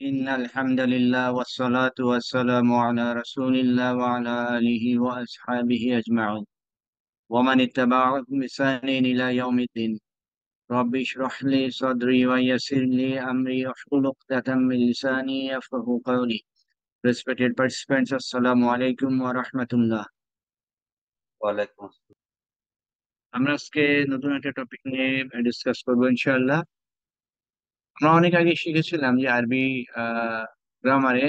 إن الحمد لله والصلاة والسلام على رسول الله وعلى آله وأصحابه أجمعين ومن اتبعهم بإحسان إلى يوم الدين. رب اشرح لي صدري ويسر لي أمري واحلل عقدة من لساني يفقهوا قولي. Respected participants, Assalamu alaikum wa rahmatullah. ওয়ালাইকুম আসসালাম। আমরা আজকে নতুন একটা টপিক নিয়ে ডিসকাস করবো ইনশাআল্লাহ। আমরা অনেক আগে শিখেছিলাম যে আরবি গ্রামারে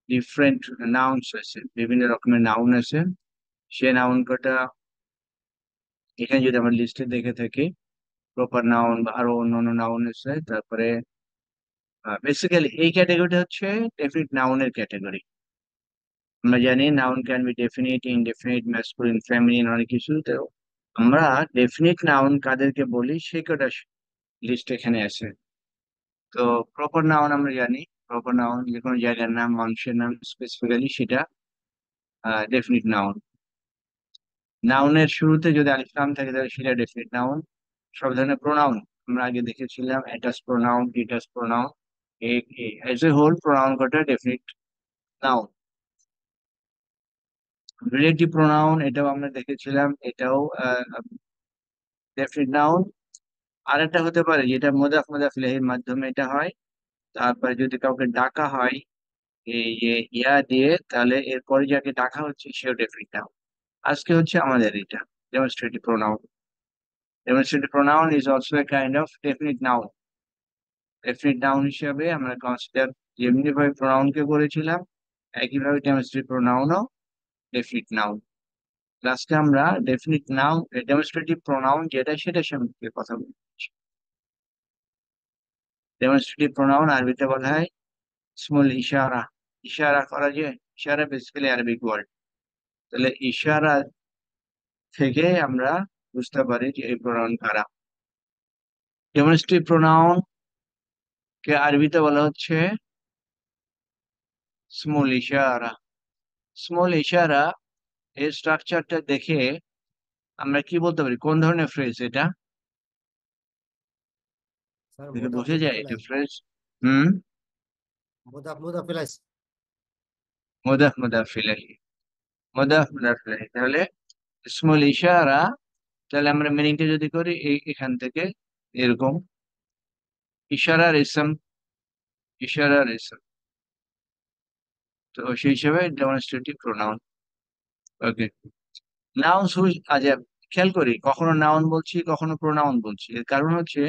ডিফারেন্ট নাউন্স আছে, বিভিন্ন রকমের নাউন আছে। সে নাউন কটা এখানে যদি আমরা লিস্টে দেখে থাকি, প্রপার নাউন বা আরো অন্যান্য নাউন আছে। তারপরে বেসিক্যালি এই ক্যাটাগরিটা হচ্ছে ডেফিনিট নাউনের ক্যাটাগরি। আমরা জানি noun can B definite, indefinite, masculine, feminine, অনেক কিছু। তো আমরা ডেফিনিট নাউন কাদেরকে বলি সে কটা লিস্ট এখানে আছে। তো প্রপার নাউন আমরা জানি, প্রপার নাউন যে কোনো জায়গার নাম, মানুষের নাম স্পেসিফিক্যালি, সেটা ডেফিনিট নাউন। নাউনের শুরুতে যদি আলিফ লাম থাকে তাহলে সেটা ডেফিনিট নাউন। সব ধরনের প্রোনাউন আমরা আগে দেখেছিলাম, attach pronoun, detach pronoun, as a whole pronoun কটা ডেফিনিট নাউন। রিলেটিভ প্রোনাউন এটাও আমরা দেখেছিলাম, এটাও ডেফিনিট নাউন। আরেকটা হতে পারে যেটা মুদাফ মুদাফ ইলাইহির মাধ্যমে এটা হয়। তারপরে যদি কাউকে ডাকা হয় এই যে ইয়া দিয়ে, তাহলে এরপরে যাকে ডাকা হচ্ছে সেও ডেফিনিট নাউন। আজকে হচ্ছে আমাদের এটা demonstrative pronoun. Demonstrative pronoun is also a kind of definite noun. Definite noun হিসাবে আমরা কনসিডার যেমনি ভাবে pronoun কে করেছিলাম, একইভাবে demonstrative pronoun ও definite noun। লাস্টে আমরা definite noun, demonstrative pronoun যেটা সেটা সম্পর্কে কথা বলছি। Demonstrative pronoun আরবিতে বলা হয় স্মল ইশারা। ইশারা করা যায়, ইশারা বেসিক্যালি আরবিক ওয়ার্ড। তাহলে ইশারা থেকে আমরা বুঝতে পারি যে এই প্রোনাউন কারা। ডেমনস্ট্রেটিভ প্রোনাউন কে আরবিতে বলা হচ্ছে স্মল ইশারা। স্মল ইশারা এর স্ট্রাকচারটা দেখে আমরা কি বলতে পারি, কোন ধরনের ফ্রেজ এটা স্যার দেখে মুদাফ বোঝা মুদাফ যায় এটা ইলাইহি। ফ্রেজ? হুম। মুদাফ ইলাইহি। মুদাফ মুদাফ ইলাইহি, মুদাফ মুদাফ ইলাইহি। তাহলে ইসমুল ইশারা, তাহলে আমরা মিনিংটা যদি করি এখান থেকে এরকম, ইশারার ইসম, ইশারার ইসম। তো সেই হিসাবে ডেমনস্ট্রেটিভ প্রোনাউন। ওকে, নাউন আচ্ছা, খেয়াল করি কখনো নাউন বলছি কখনো প্রোনাউন বলছি। এর কারণ হচ্ছে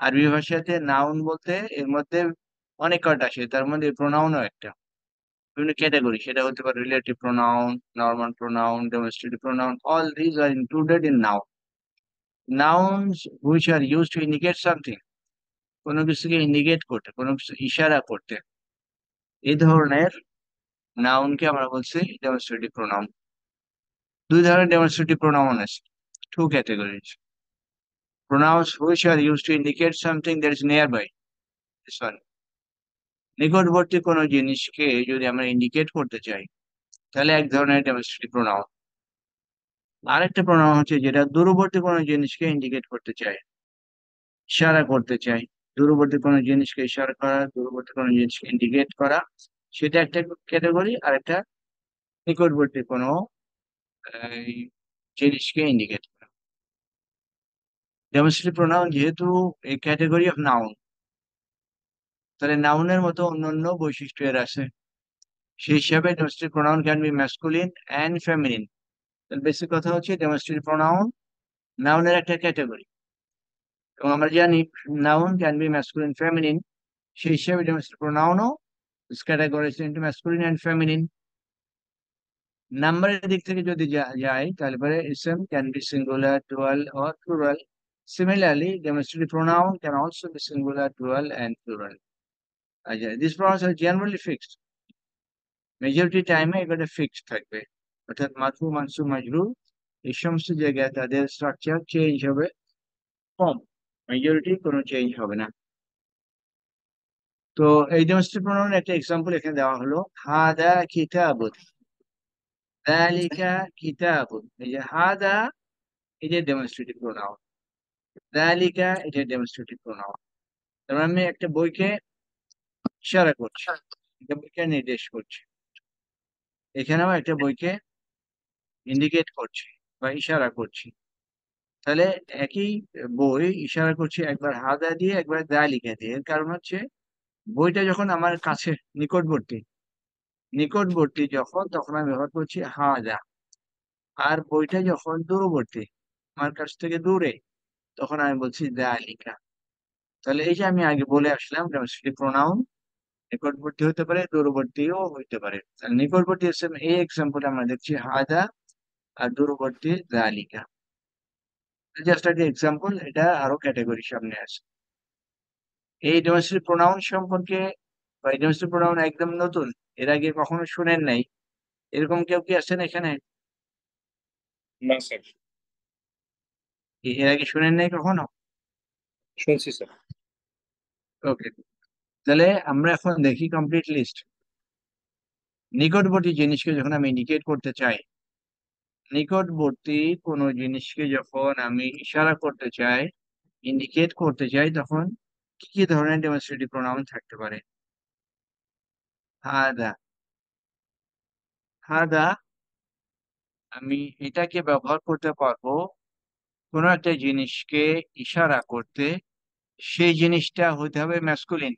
আরবি ভাষাতে নাউন বলতে এর মধ্যে অনেক কয়টা আসে, তার মধ্যে প্রোনাউনও একটা। বিভিন্ন ক্যাটাগরি, সেটা হতে পারে relative pronoun, normal pronoun, demonstrative pronoun, all these are included in noun. Nouns which are use to indicate something, কোনো কিছুকে ইন্ডিকেট করতে, কোনো কিছু ইশারা করতে, এই ধরনের নাউনকে আমরা বলছি ডেমনস্ট্রেটিভ প্রোনাউন। দুই ধরনের ডেমনস্ট্রেটিভ প্রোনাউন আছে, two categories. Pronouns which are used to indicate something that is nearby. This one. নিকটবর্তী কোনো জিনিসকে যদি আমরা ইন্ডিকেট করতে চাই তাহলে এক ধরনের ডেমনস্ট্রেটিভ প্রোনাউন। আরেকটা প্রোনাউন হচ্ছে যেটা দূরবর্তী কোনো জিনিসকে ইন্ডিকেট করতে চাই, ইশারা করতে চাই। দূরবর্তী কোনো জিনিসকে ইশারা করা, দূরবর্তী কোনো জিনিসকে ইন্ডিকেট করা, সেটা একটা ক্যাটাগরি। আর একটা নিকটবর্তী কোনো এই, জিনিসকে ইন্ডিকেট করা। ডেমনস্ট্রেটিভ প্রোনাউন যেহেতু এই ক্যাটাগরি অফ নাউন, তাহলে নাউনের মতো অন্যান্য বৈশিষ্ট্য এর আছে। সেই হিসাবে domestic pronoun can be masculine and feminine. Basic কথা হচ্ছে ডোমেস্টিক প্রোনাউন নাউনের একটা ক্যাটাগরি, এবং আমরা জানি noun can be masculine feminine. সেই হিসাবে ডোমেস্টিক প্রোনাউনও categorize into masculine and feminine. নাম্বারের দিক থেকে যদি যাই তাহলে পরে ইসম can be singular, dual or plural. Similarly, demonstrative pronoun can also be singular, dual, and plural. These pronouns are generally fixed. Majority টাইমে এগুলো ফিক্সড থাকবে, অর্থাৎ মারফু, মানসুব, মাজরুর এই সমস্ত জায়গায় তাদের স্ট্রাকচার চেঞ্জ হবে কম, মেজরিটি কোনো চেঞ্জ হবে না। তো এই ডোমেস্টিক প্রোনাউন একটা এক্সাম্পল এখানে দেওয়া হলো, হাদা কিতাবুন, যালিকা কিতাবুন। এই যে হাদা, এটা ডেমনস্ট্রেটিভ প্রোনাউন, যালিকা এটা ডেমনস্ট্রেটিভ প্রোনাউন। তার মানে আমি একটা বইকে ইশারা করছি, একটা বইকে নির্দেশ করছি, এখানেও একটা বইকে ইন্ডিকেট করছি বা ইশারা করছি। তাহলে একই বই ইশারা করছি, একবার হাদা দিয়ে একবার লিখে দিয়ে। এর কারণ হচ্ছে বইটা যখন আমার কাছে নিকটবর্তী, নিকটবর্তী যখন, তখন আমি ব্যবহার করছি হাদা। আর বইটা যখন দূরবর্তী, আমার কাছ থেকে দূরে, তখন আমি বলছি লিখা। তাহলে এই যে আমি আগে বলে আসলাম ডেমনস্ট্রেটিভ প্রোনাউন নিকটবর্তী হতে পারে, দূরবর্তীও হইতে পারে। তাহলে নিকটবর্তী এই এক্সাম্পল আমরা দেখছি হাদা, আর দূরবর্তী লিখা। জাস্ট একটা এক্সাম্পল, এটা আরো ক্যাটাগরি সামনে আছে। এই ডেমনস্ট্রেটিভ প্রোনাউন সম্পর্কে, বা এই ডেমনস্ট্রেটিভ প্রোনাউন একদম নতুন, এর আগে কখনো শুনেন নাই, এরকম কেউ কি আছেন এখানে? না স্যার, এর আগে শুনেন নাই কখনো? শুনছি স্যার। ওকে, তাহলে আমরা এখন দেখি কমপ্লিট লিস্ট। নিকটবর্তী জিনিসকে যখন আমি ইন্ডিকেট করতে চাই, নিকটবর্তী কোনো জিনিসকে যখন আমি ইশারা করতে চাই, ইন্ডিকেট করতে চাই, তখন কি কি ধরনের ডেমনস্ট্রেটিভ প্রোনাউন থাকতে পারে? হাদা, হাদা, আমি এটাকে ব্যবহার করতে পারবো কোনো একটা জিনিসকে ইশারা করতে, সেই জিনিসটা হতে হবে ম্যাসকুলিন,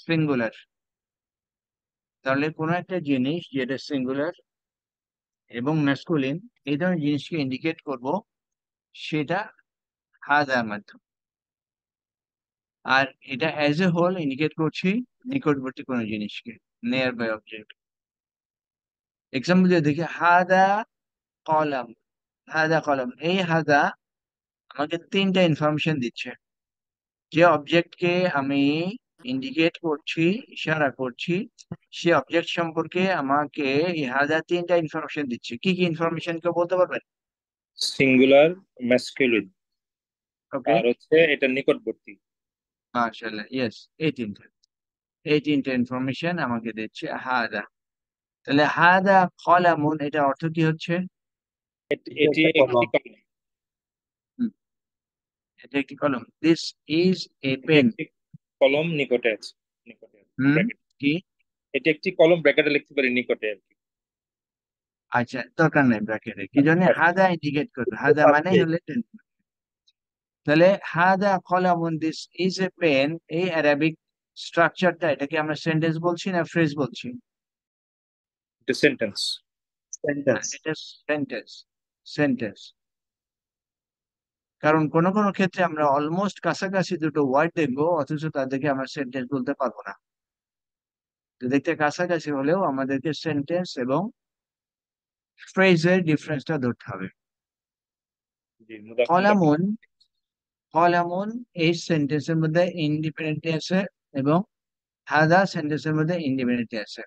সিঙ্গুলার। তাহলে কোনো একটা জিনিস যেটা সিঙ্গুলার এবং ম্যাসকুলিন, এই ধরনের জিনিসকে ইন্ডিকেট করব, সেটা হাদার মাধ্যমে। আর এটা অ্যাজ এ হোল ইন্ডিকেট করছি নিকটবর্তী কোনো জিনিসকে, নিয়ার বাই অবজেক্ট। এক্সাম্পল দিয়ে দেখি, হাদা কলম, হাদা কলম, এই হাদা আমাকে তিনটা ইনফরমেশন দিচ্ছে। যে অবজেক্টকে আমি ইন্ডিকেট করছি, ইশারা করছি, সে অবজেক্ট সম্পর্কে আমাকে এই হাদা তিনটা ইনফরমেশন দিচ্ছে। কি কি ইনফরমেশন কেউ বলতে পারবেন? সিঙ্গুলার, ম্যাসকুলিন, ওকে, আর হচ্ছে এটা নিকটবর্তী। মাশাআল্লাহ, ইয়েস, এই তিনটা ইনফরমেশন আমাকে দিচ্ছে হাদা। তাহলে হাদা কলামুন, এটা অর্থ কি হচ্ছে? এটি একটি কলম। হুম, এটা একটি কলম। দিস ইজ এ এটি পেন। একটি কলম, নিকটে আছে, নিকটে আছে, হুম, ব্র্যাকেট। কি? এটি একটি কলম, ব্র্যাকেটে লিখতে পারি নিকটে আর কি। আচ্ছা, দরকার নেই ব্র্যাকেটে, কি জন্য? হাদা ইন্ডিকেট করবে, হাদা মানে হলে pen। তাহলে হাদা কলামুন, দিস ইজ এ পেন, এই অ্যারাবিক স্ট্রাকচারটা, এটাকে আমরা সেন্টেন্স বলছি না ফ্রেজ বলছি? এটা সেন্টেন্স। এটা সেন্টেন্স, সেন্টেন্স। কারণ কোনো কোনো ক্ষেত্রে আমরা অলমোস্ট কাছাকাছি দুটো ওয়ার্ড দেখবো, অথচ তাদেরকে আমরা সেন্টেন্স বলতে পারবো না। তো দেখতে কাছাকাছি হলেও আমাদেরকে সেন্টেন্স এবং ফ্রেজের ডিফারেন্সটা ধরতে হবে। জি, মুদাফ মুদাফ। কলামুন, কলামুন এই সেন্টেন্সের মধ্যে ইন্ডিপেন্ডেন্টলি আছে, এবং হাদা সেন্টেন্সের মধ্যে ইন্ডিপেন্ডেন্টলি আছে।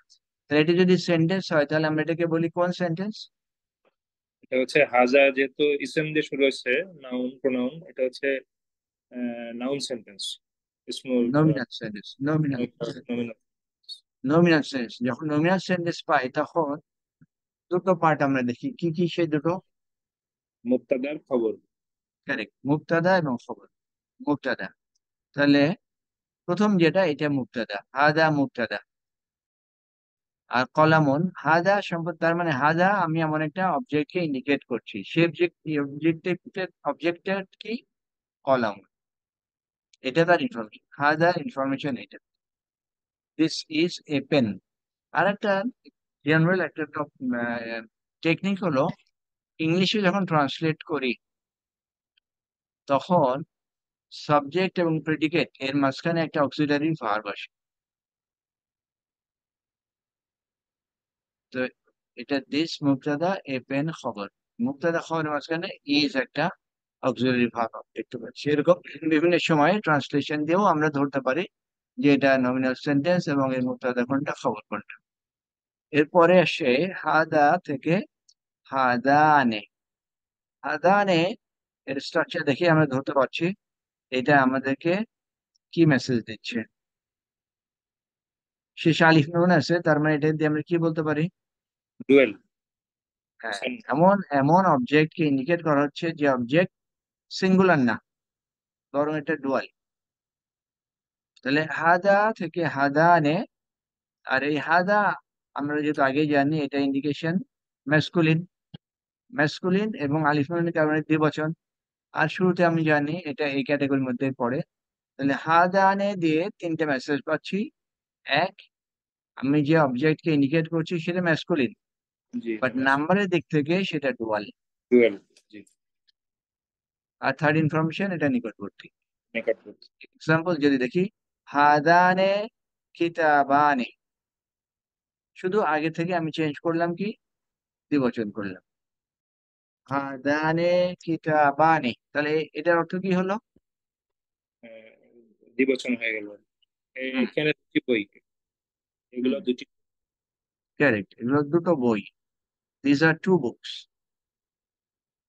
তাহলে এটি যদি সেন্টেন্স হয়, তাহলে আমরা এটাকে বলি কোন সেন্টেন্স? এটা হচ্ছে হাজা, যেহেতু ইসেম দিয়ে শুরু হয়েছে, নাউন প্রোনাউন, এটা হচ্ছে noun sentence, small nominal sentence, nominal, nominal. Nominal sense. যখন নমিনাল সেন্টেন্স পাই, তখন দুটো পার্ট আমরা দেখি। কি কি সেই দুটো? মুবতাদার খবর। কারেক্ট, মুবতাদা এবং খবর। মুবতাদা, তাহলে প্রথম যেটা, এটা মুবতাদা, হাদা মুবতাদা। আর কলামুন, হাদা সম্পদ, তার মানে হাদা আমি এমন একটা অবজেক্টকে ইন্ডিকেট করছি, সে অবজেক্টের কি? কলাম। এটা তার ইনফরমেশন, হাদা ইনফরমেশন এটা। This is a pen. আর একটা জেনারেল একটা টেকনিক হলো, ইংলিশে যখন ট্রান্সলেট করি, তখন সাবজেক্ট এবং প্রেডিকেট এর মাঝখানে একটা অক্সিলারি ভার্ব আসে। তো এটা দিস মুবতাদা এ পেন খবর, মুবতাদা খবরের মাঝখানে ইজ একটা অক্সিলারি ভার্ব দেখতে পাচ্ছি। এরকম বিভিন্ন সময়ে ট্রান্সলেশন দিয়েও আমরা ধরতে পারি যে এটা নমিনাল সেন্টেন্স এবং এর মুবতাদা কোনটা, খবর কোনটা। এরপরে আসে হাদা থেকে হাদানে। হাদানে এর স্ট্রাকচার দেখে আমরা ধরতে পারছি এটা আমাদেরকে কি মেসেজ দিচ্ছে। শেষে আলিফ নুন আছে, তার মানে এটা দিয়ে আমরা কি বলতে পারি? ডুয়েল। হ্যাঁ, এমন এমন অবজেক্টকে ইন্ডিকেট করা হচ্ছে যে অবজেক্ট সিঙ্গুলার না, বরং এটা ডুয়াল। তাহলে হাদা থেকে হাদানে, আর এই হাদা আমরা যেহেতু আগে জানি এটা ইন্ডিকেশন ম্যাসকুলিন, ম্যাসকুলিন এবং আলিফ নুনের কারণে দ্বিবচন। আর শুরুতে আমি জানি এটা এই ক্যাটাগরির মধ্যে পড়ে। তাহলে হাদানে দিয়ে তিনটে মেসেজ পাচ্ছি। এক, আমি যে অবজেক্টকে ইন্ডিকেট করছি সেটা ম্যাসকুলিন, জি, বাট নাম্বারের দিক থেকে সেটা ডুয়াল। ডুয়াল। জি, আর থার্ড ইনফরমেশন এটা নিকটবর্তী। নিকটবর্তী। এক্সাম্পল যদি দেখি, হাদানে কিতাবানে, শুধু আগে থেকে আমি চেঞ্জ করলাম কি, দ্বিবচন করলাম, হাদানে কিতাবানে। তাহলে এটার অর্থ কি হলো? আহ, দ্বিবচন হয়ে গেল। হুম এখানে দুটি বই, এগুলো হুম দুটি। কারেক্ট, এগুলো দুটো বই, দিস আর টু বুকস।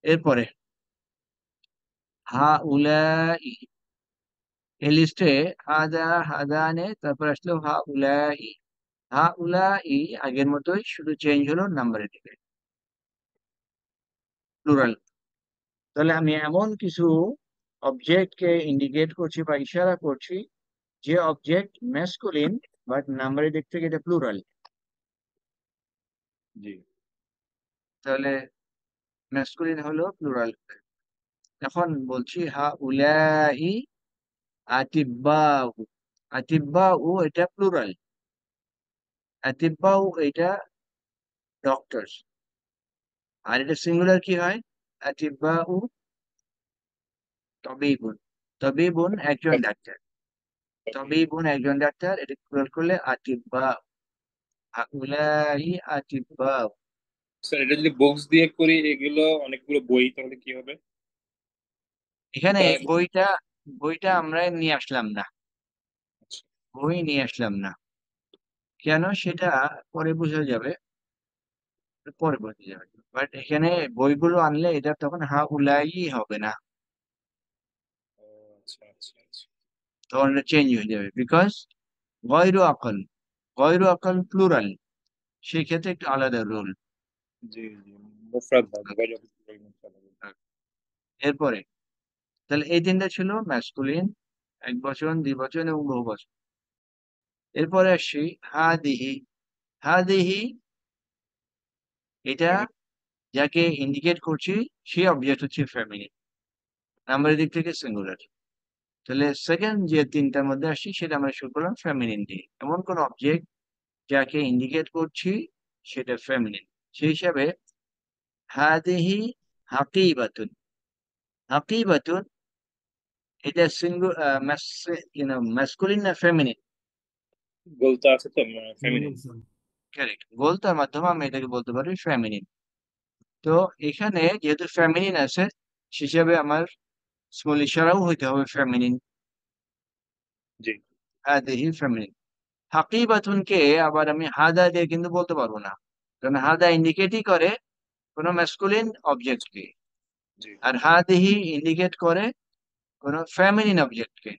এরপরে হা উলাই, এই লিস্টে হাদা হাদানে, তারপর আসলো হা উলাই। হা উলাই আগের মতোই, শুধু চেঞ্জ হলো নাম্বারের দিকে, প্লুরাল। তাহলে আমি এমন কিছু অবজেক্টকে ইন্ডিকেট করছি বা ইশারা করছি যে অবজেক্ট ম্যাসকুলিন, বাট নাম্বারের দিক থেকে এটা প্লুরাল। জি, তাহলে ম্যাসকুলিন হলো প্লুরাল। এখন বলছি হা উলাই আতিব্বাউ, আতিব্বাউ এটা প্লুরাল, আতিব্বাউ এটা ডক্টরস। আর এটা সিঙ্গুলার কি হয়? আতিব্বাউ তবিবুন, তবিবুন একজন ডাক্তার, তবিবুন একজন ডাক্তার, এটা প্লুরাল করলে আতিব্বা, হাউলাই আতিব্বাউ। স্যার এটা যদি বুকস দিয়ে করি, এগুলো অনেকগুলো বই, তাহলে কি হবে? এখানে কিতাব। বইটা, বইটা আমরা নিয়ে আসলাম না, আচ্ছা, বই নিয়ে আসলাম না, কেন সেটা পরে বোঝা যাবে, পরে বোঝা যাবে। বাট এখানে বইগুলো আনলে এটা তখন হা উলাই হবে না, ও, আচ্ছা, আচ্ছা, আচ্ছা। তখন এটা চেঞ্জ হয়ে যাবে, বিকজ গয়রু আকল, গয়রু আকল প্লুরাল, সেই ক্ষেত্রে একটু আলাদা রুল। জি, জি, মুফরাদ হবে, বাইরে মুফরাদ হবে। এরপরে তাহলে এই তিনটা ছিল ম্যাসকুলিন, এক বচন, দ্বিবচন এবং বহুবচন। এরপরে আসছি হাদিহি, হাদিহি এটা যাকে ইন্ডিকেট করছি সেই অবজেক্ট হচ্ছে ফেমিনিন, নাম্বারের দিক থেকে সিঙ্গুলার। তাহলে সেকেন্ড যে তিনটার মধ্যে আসছি সেটা আমরা শুরু করলাম ফেমিনিন দিয়ে। এমন কোন অবজেক্ট যাকে ইন্ডিকেট করছি সেটা ফেমিনিন, সেই হিসাবে হাদিহি হাকিবাতুন, হাকিবাতুন এটা সিঙ্গুল ম্যাসকুলিন না ফেমিনিন? বলতে আছে তো ফেমিনিন। কারেক্ট, বলতার মাধ্যমে আমি এটাকে বলতে পারি ফেমিনিন। তো এখানে যেহেতু ফেমিনিন আছে, সে হিসাবে আমার স্মল ইশারাও হইতে হবে ফেমিনিন, জি, হাদিহি ফেমিনিন। হাকিবাতুনকে আবার আমি হাদা দিয়ে কিন্তু বলতে পারবো না, কারণ হাদা ইন্ডিকেটই করে কোনো ম্যাসকুলিন অবজেক্টকে, জি। আর হাদিহি ইন্ডিকেট করে কোনো ফেমিনিন অবজেক্টকে।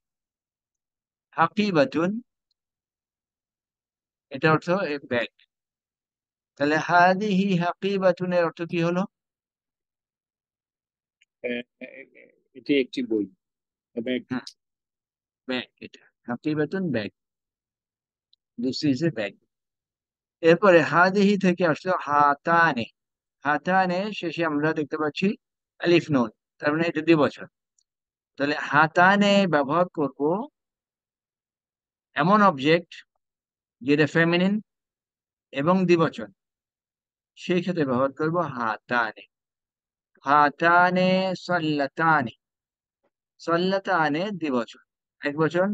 হাকিবাতুন এটা অর্থ ব্যাগ। তাহলে হাদিহি হাকিবাতুনের অর্থ কি হলো? এটি একটি বই, ব্যাগ। হুম, ব্যাগ, এটা হাকিবাতুন bag, this is a bag. এরপরে হাদিহি থেকে আসলো হাতানে, হাতানে শেষে আমরা দেখতে পাচ্ছি আলিফ নুন, তার মানে এটা দ্বিবচন। তাহলে হাতানে ব্যবহার করব এমন অবজেক্ট যেটা ফেমিনিন এবং দ্বিবচন, সেই ক্ষেত্রে ব্যবহার করব হাতানে। হাতানে সাল্লাতানে, সাল্লাতানে দ্বিবচন, এক বচন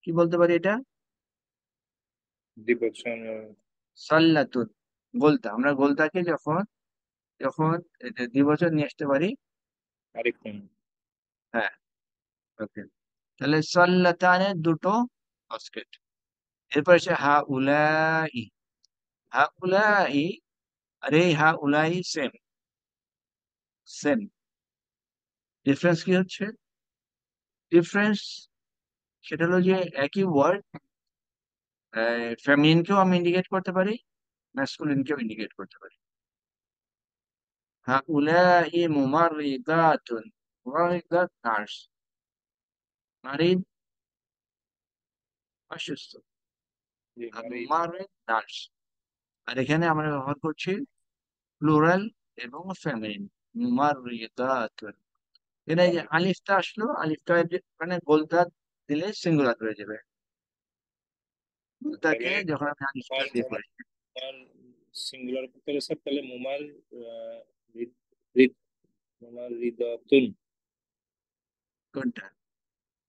কি বলতে পারি এটা? দ্বিবচন। সাল্লাতুন, গোলতা, আমরা গোলতাকে যখন, যখন এটা দ্বিবচন নিয়ে আসতে পারি। আরেকজন। হ্যাঁ, ওকে। তাহলে সাল্লাতানে দুটো বাস্কেট। এরপর আছে হা উলাই, হা উলাই, আরে হা উলাই সেম, সেম। ডিফারেন্স কি হচ্ছে? ডিফারেন্স সেটা হলো যে একই ওয়ার্ড, ফেমিনিনকেও আমি ইন্ডিকেট করতে পারি, ম্যাসকুলিনকেও ইন্ডিকেট করতে পারি। হা উলাই মুমাররিদাতুন, মুমাররিদাত নার্স, মারিদ অসুস্থ। জি, আর মারিদ। মুমাররিদ নার্স। আর এখানে আমরা ব্যবহার করছি প্লুরাল এবং ফেমিনিন, মুমাররিদাতুন। এখানে এই যে আলিফটা আসলো, আলিফটা মানে গোলতা দিলে সিঙ্গুলার হয়ে যাবে। গোলতাকে তাহলে যখন আমি আলিফটা মুমার দিয়ে করি, মুমার সিঙ্গুলার করতে হলে স্যার তাহলে মুমার রিদ রিদ মুমার রিদাতুন, কোনটা?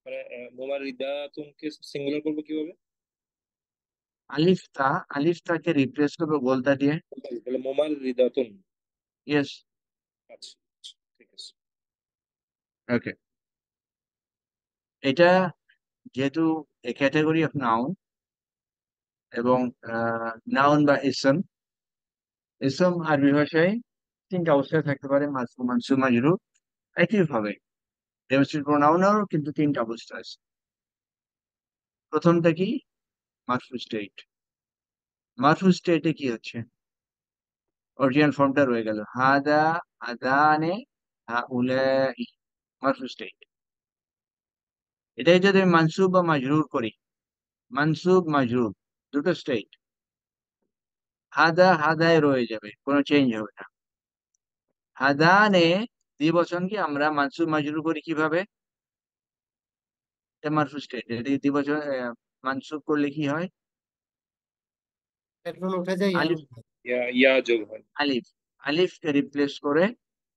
মানে মুমার রিদাতুনকে সিঙ্গুলার করবো কিভাবে? আলিফটা, আলিফটাকে রিপ্লেস করবো গোলতা দিয়ে। তাহলে মুমার রিদাতুন। ইয়েস। আচ্ছা আচ্ছা, ঠিক আছে। ওকে। এটা যেহেতু এ ক্যাটাগরি অফ নাউন এবং নাউন বা ইসম, ইসম আরবি ভাষায় তিনটা অবস্থায় থাকতে পারে, মারফু, মানসুব, মাজরুর। একই ভাবে ডেমোস্ট্রেট প্রোনাউনেরও কিন্তু তিনটা অবস্থা আছে। প্রথমটা কি? মারফু স্টেট। মারফু স্টেটে কি হচ্ছে? অরিজিনাল ফর্মটা রয়ে গেল, হাদা, আদানে, হাউলাই। মারফু স্টেট। এটাই যদি আমি মানসুব বা মাজরুর করি, মানসুব মাজরুর দুটো স্টেট, হাদা হাদায় রয়ে যাবে, কোনো চেঞ্জ হবে না। হাদানে দ্বিবচনকে আমরা মানসুব মাজরুর করি কিভাবে? এটা মারফু স্টেট। এটা দ্বিবচন মানসুব করলে কি হয়? পেট্রোল উঠে যায় ইয়া আলিফ, উঠে যায়। ইয়া যোগ হয়। আলিফ, আলিফকে রিপ্লেস করে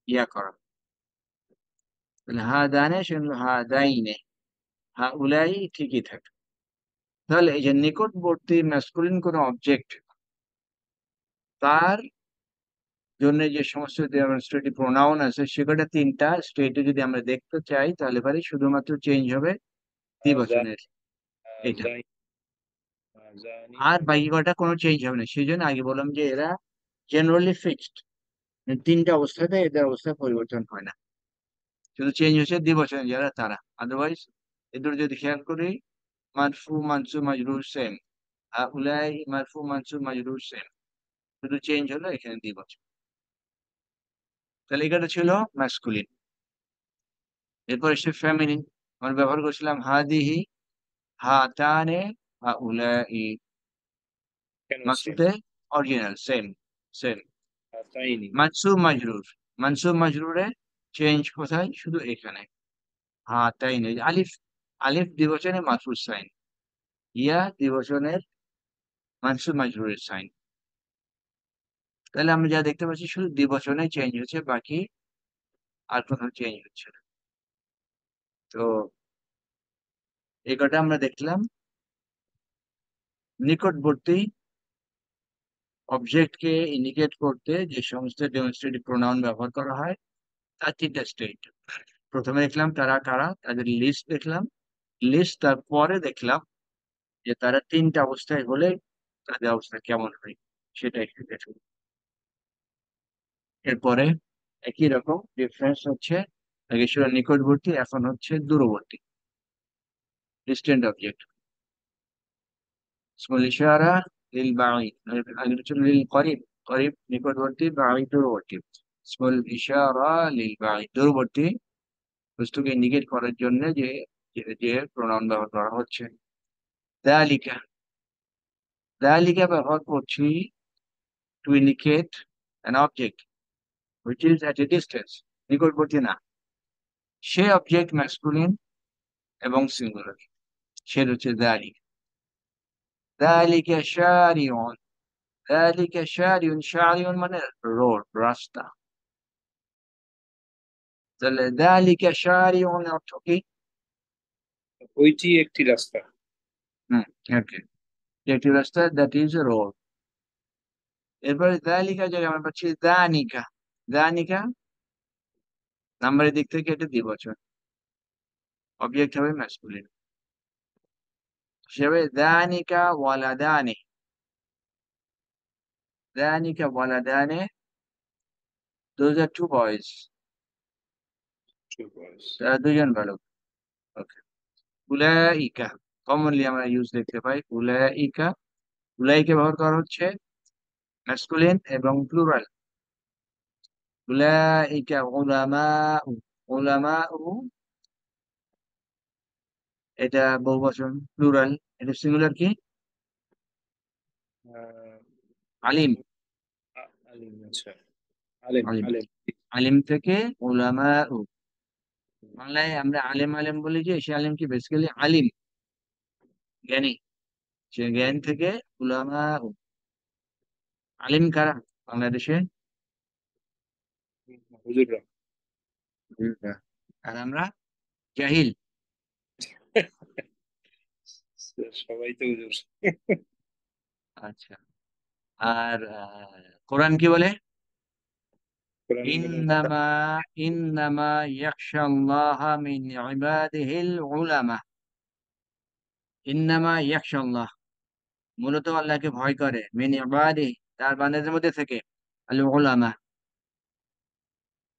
ইয়া করা। তাহলে হাদানে সে হলো হাদাইনে, হাউলাই ঠিকই থাকে। তাহলে এই যে নিকটবর্তী ম্যাসকুলিন কোন অবজেক্ট, তার জন্য যে সমস্ত ডেমনস্ট্রেটিভ প্রোনাউন আছে সেগুলো তিনটা স্টেটে যদি আমরা দেখতে চাই, তাহলে পরে শুধুমাত্র চেঞ্জ হবে দ্বিবচনের এটা। জানি জানি আর বাকি কটা কোনো চেঞ্জ হবে না। সেই জন্য আগে বললাম যে এরা জেনারেলি ফিক্সড, তিনটা অবস্থাতে এদের অবস্থা পরিবর্তন হয় না, শুধু চেঞ্জ হচ্ছে দ্বিবচনে যারা তারা। আদারওয়াইজ এদের যদি খেয়াল করি, মারফু, মানসুব, মাজরুর সেম, উলাই, মারফু, মানসুব, মাজরুর সেম, শুধু চেঞ্জ হলো এখানে দ্বিবচন। তাহলে এটা ছিল ম্যাসকুলিন। এরপর এসে ফেমিনিন। আমরা ব্যবহার করছিলাম হাদিহি, হাতানে, হাউলাই। কেন সেম? মাকসুদে অরিজিনাল সেম, সেম। তাইনি। মানসুব মাজরুর, মানসুব মাজরুরে চেঞ্জ কোথায়? শুধু এখানে, তাই নেই। আলিফ, আলিফ দ্বিবচনে মারফুর সাইন, ইয়া দ্বিবচনের মানসুব মাজরুরের সাইন। তাহলে আমরা যা দেখতে পাচ্ছি শুধু দ্বিবচনে চেঞ্জ হচ্ছে, বাকি আর কোথাও চেঞ্জ হচ্ছে না। তো এই কটা আমরা দেখলাম নিকটবর্তী অবজেক্টকে ইন্ডিকেট করতে যে সমস্ত ডেমনস্ট্রেটিভ প্রোনাউন ব্যবহার করা হয়, তার তিনটা স্টেট। প্রথমে দেখলাম তারা কারা, তাদের লিস্ট দেখলাম। লিস্ট তারপরে দেখলাম যে তারা তিনটা অবস্থায় হলে তাদের অবস্থা কেমন হয়, সেটা একটু দেখুন। এরপরে একই রকম ডিফারেন্স হচ্ছে, আগে ছিল নিকটবর্তী, এখন হচ্ছে দূরবর্তী, ডিস্টেন্ট অবজেক্ট। ইসমুল ইশারা লিল বাঈদ, আগে ছিল লিল করিব, করিব নিকটবর্তী, বাঈদ দূরবর্তী। ইসমুল ইশারা লিল বাঈদ দূরবর্তী বস্তুকে ইন্ডিকেট করার জন্য যে যে যে প্রোনাউন ব্যবহার করা হচ্ছে। দালিকা, দালিকা ব্যবহার করছি to indicate an object which is at a distance, নিকটবর্তী না। সে অবজেক্ট ম্যাসকুলিন এবং সিঙ্গুলার, সে হচ্ছে দালিকা। দালিকা শারিউন, দালিকা শারিউন, শারিউন মানে রোড, রাস্তা। তাহলে দালিকা শারিউন অর্থ কি? ওইটি একটি রাস্তা। হুম, ওকে, একটি রাস্তা, দ্যাট ইজ এ রোড। এরপরে দালিকা জায়গায় আমরা পাচ্ছি দানিকা, দানিকা নাম্বারের দিক থেকে এটা দ্বিবচন, অবজেক্ট হবে ম্যাসকুলিন, হিসেবে দানিকা ওয়ালাদানে, দানিকা ওয়ালাদানে, those are two boys, তারা দুজন বালক। ওকে। উলাইকা, কমনলি আমরা ইউজ দেখতে পাই উলাইকা। উলাইকা ব্যবহার করা হচ্ছে ম্যাসকুলিন এবং প্লুরাল। উলাইকা উলামা, উলামা, এটা বহুবচন প্লুরাল, এটা সিঙ্গুলার কি? আহ, আলিম। আলিম, আচ্ছা, আলেম আলিম, আলেম। আলিম থেকে উলামা। বাংলায় আমরা আলেম আলেম বলি, যে সে আলিম কি বেসিক্যালি আলিম, জ্ঞানী। সে জ্ঞান থেকে উলামা। আলিম কারা বাংলাদেশে? হুজুররা। আর আমরা জাহিল। সবাই তো হুজুর। আচ্ছা। আর কোরআন কি বলে? কোরআন বলে ইন্নামা ইন্নামা ইয়াখশাল্লাহা মিন ইবাদিহিল উলামা। ইন্নামা ইয়াখশাল্লাহ, মূলত আল্লাহকে ভয় করে, মিন ইবাদিহি, তার বান্দাদের মধ্যে থেকে, আল উলামা।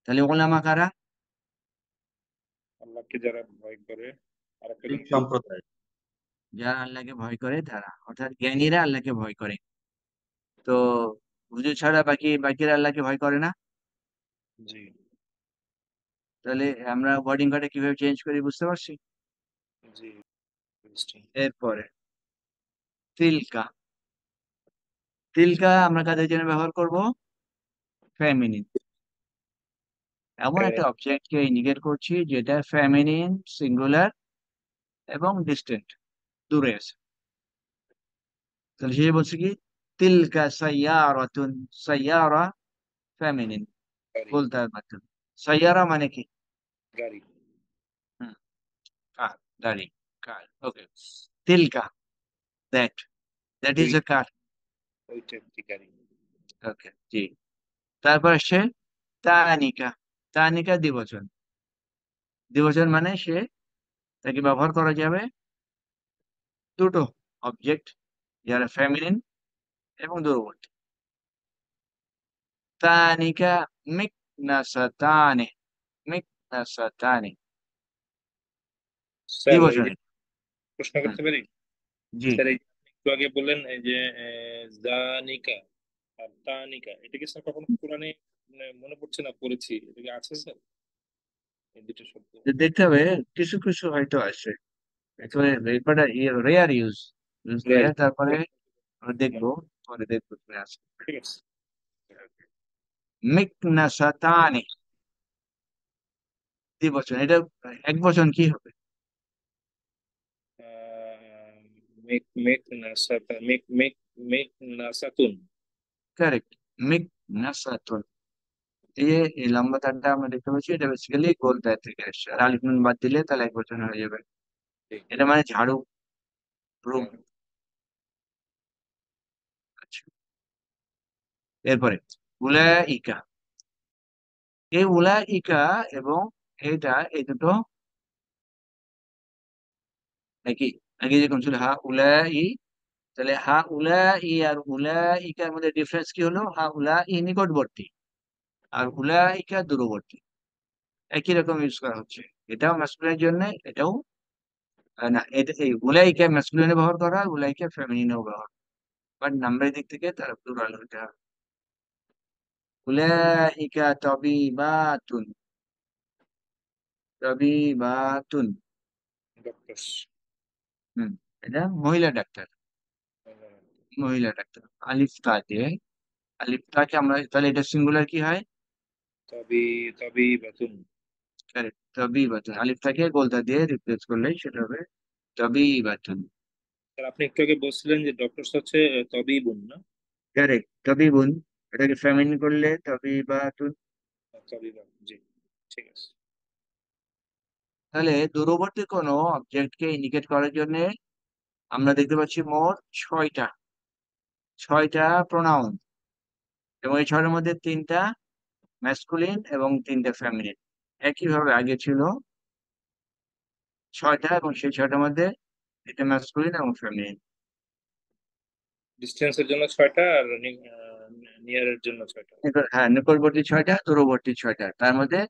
তাহলে উলামা কারা? আল্লাহকে যারা ভয় করে, আর একটা শিখ জিনিস সম্প্রদায়। যারা আল্লাহকে ভয় করে তারা, অর্থাৎ জ্ঞানীরা আল্লাহকে ভয় করে। তো হুজুর ছাড়া বাকিরা আল্লাহকে ভয় করে না। জি তাহলে আমরা ওয়ার্ডিং কার্ডে কিভাবে চেঞ্জ করি বুঝতে পারছি। জি বুঝছি। এরপরে তিলকা। তিলকা আমরা কাদের জন্য ব্যবহার করব? ফেমিনিন। এমন একটা অবজেক্টকে ইন্ডিকেট করছি যেটা ফেমিনিন, সিঙ্গুলার এবং ডিস্টেন্ট, দূরে আছে। তাহলে সে বলছে কি, তিলকা সাইয়ারাতুন। সাইয়ারা ফেমিনিন, গাড়ি, বলতে পারতেন। সাইয়ারা মানে কি? গাড়ি। হুম, কার, গাড়ি, কার। ওকে। তিলকা, দ্যাট, দ্যাট ইজ ওই এ কার। ওইটা একটি গাড়ি। ওকে, জি। তারপর আসছে তানিকা। তানিকা দ্বিবচন। দ্বিবচন মানে সে, তাকে ব্যবহার করা যাবে দুটো অবজেক্ট যারা ফেমিনিন এবং দূরবর্তী। তানিকা মিকনাসাতানে। মিকনাসাতানে স্যার এই যে দ্বিবচনে। প্রশ্ন হুম, করতে পারি? জি। স্যার এই যে আপনি একটু আগে বললেন এই যে জানিকা আর তানিকা, এটা কি স্যার কখনো কোরআনে মানে মনে পড়ছে না, পড়েছি, এটা কি আছে স্যার এই দুটো শব্দ? তো দেখতে হবে, কিছু কিছু হয়তো আছে, একেবারে রেয়ার ইউজ, Right. তারপরে আমরা দেখবো, পরে দেখবো তুমি আছে। ঠিক আছে। মিকনাসাতানে দ্বিবচন, এটা এক বচন কি হবে? মেক মেক নাসাতা মেক মেক মেক নাসাতুন। কারেক্ট, মিকনাসাতুন। এই যে এই লম্বা তারটা আমরা দেখতে পাচ্ছি, এটা বেসিক্যালি গোল তার থেকে এসছে, আর আলিফ নুন বাদ দিলে তাহলে এক বচন হয়ে যাবে। ঠিক। এটা মানে ঝাড়ু, ব্রুম। আচ্ছা, এরপরে উলাইকা। এই উলাইকা এবং এইটা, এই দুটো একই। আগে যেরকম ছিল হা উলাই, তাহলে হা উলাই আর উলাইকার মধ্যে ডিফারেন্স কি হলো? হা উলাই নিকটবর্তী, আর উলাইকা দূরবর্তী। একই রকম ইউজ করা হচ্ছে। এটাও ম্যাসকুলিনের জন্য, এটাও না, এটা এই উলাইকা ম্যাসকুলিনে ব্যবহার করা হয়, উলাইকা ফেমিনিনেও ব্যবহার, বাট নাম্বারের দিক থেকে তারা প্লুরাল হতে হবে। উলাইকা তবিবাতুন। তবিবাতুন। ডক্টরস। হুম, এটা মহিলা ডাক্তার। মহিলা ডাক্তার। আলিফ তা দিয়ে, আলিফ তাকে আমরা, তাহলে এটা সিঙ্গুলার কি হয়? তবে তবে বাতুন। কারেক্ট, তবিবাতুন। আলিফ তাকে গোলতা দিয়ে রিপ্লেস করলেই সেটা হবে তবিবাতুন। স্যার আপনি একটু আগে বলছিলেন যে ডক্টরস হচ্ছে তবেই বোন না? কারেক্ট, তবিবুন। এটাকে ফেমিনিন করলে তবিবাতুন। তবে বা, জি ঠিক আছে। তাহলে দূরবর্তী কোনো অবজেক্টকে ইন্ডিকেট করার জন্য আমরা দেখতে পাচ্ছি মোট ছয়টা, ছয়টা প্রোনাউন, এবং এই ছয়টার মধ্যে তিনটা ম্যাসকুলিন এবং তিনটা ফেমিনিন। একইভাবে আগে ছিল ছয়টা, এবং সেই ছয়টার মধ্যে এটা ম্যাসকুলিন এবং ফেমিনিন। ডিস্টেন্সের জন্য 6টা আর নিয়ারের জন্য 6টা। হ্যাঁ, নিকটবর্তী ছয়টা, দূরবর্তী ছয়টা, তার মধ্যে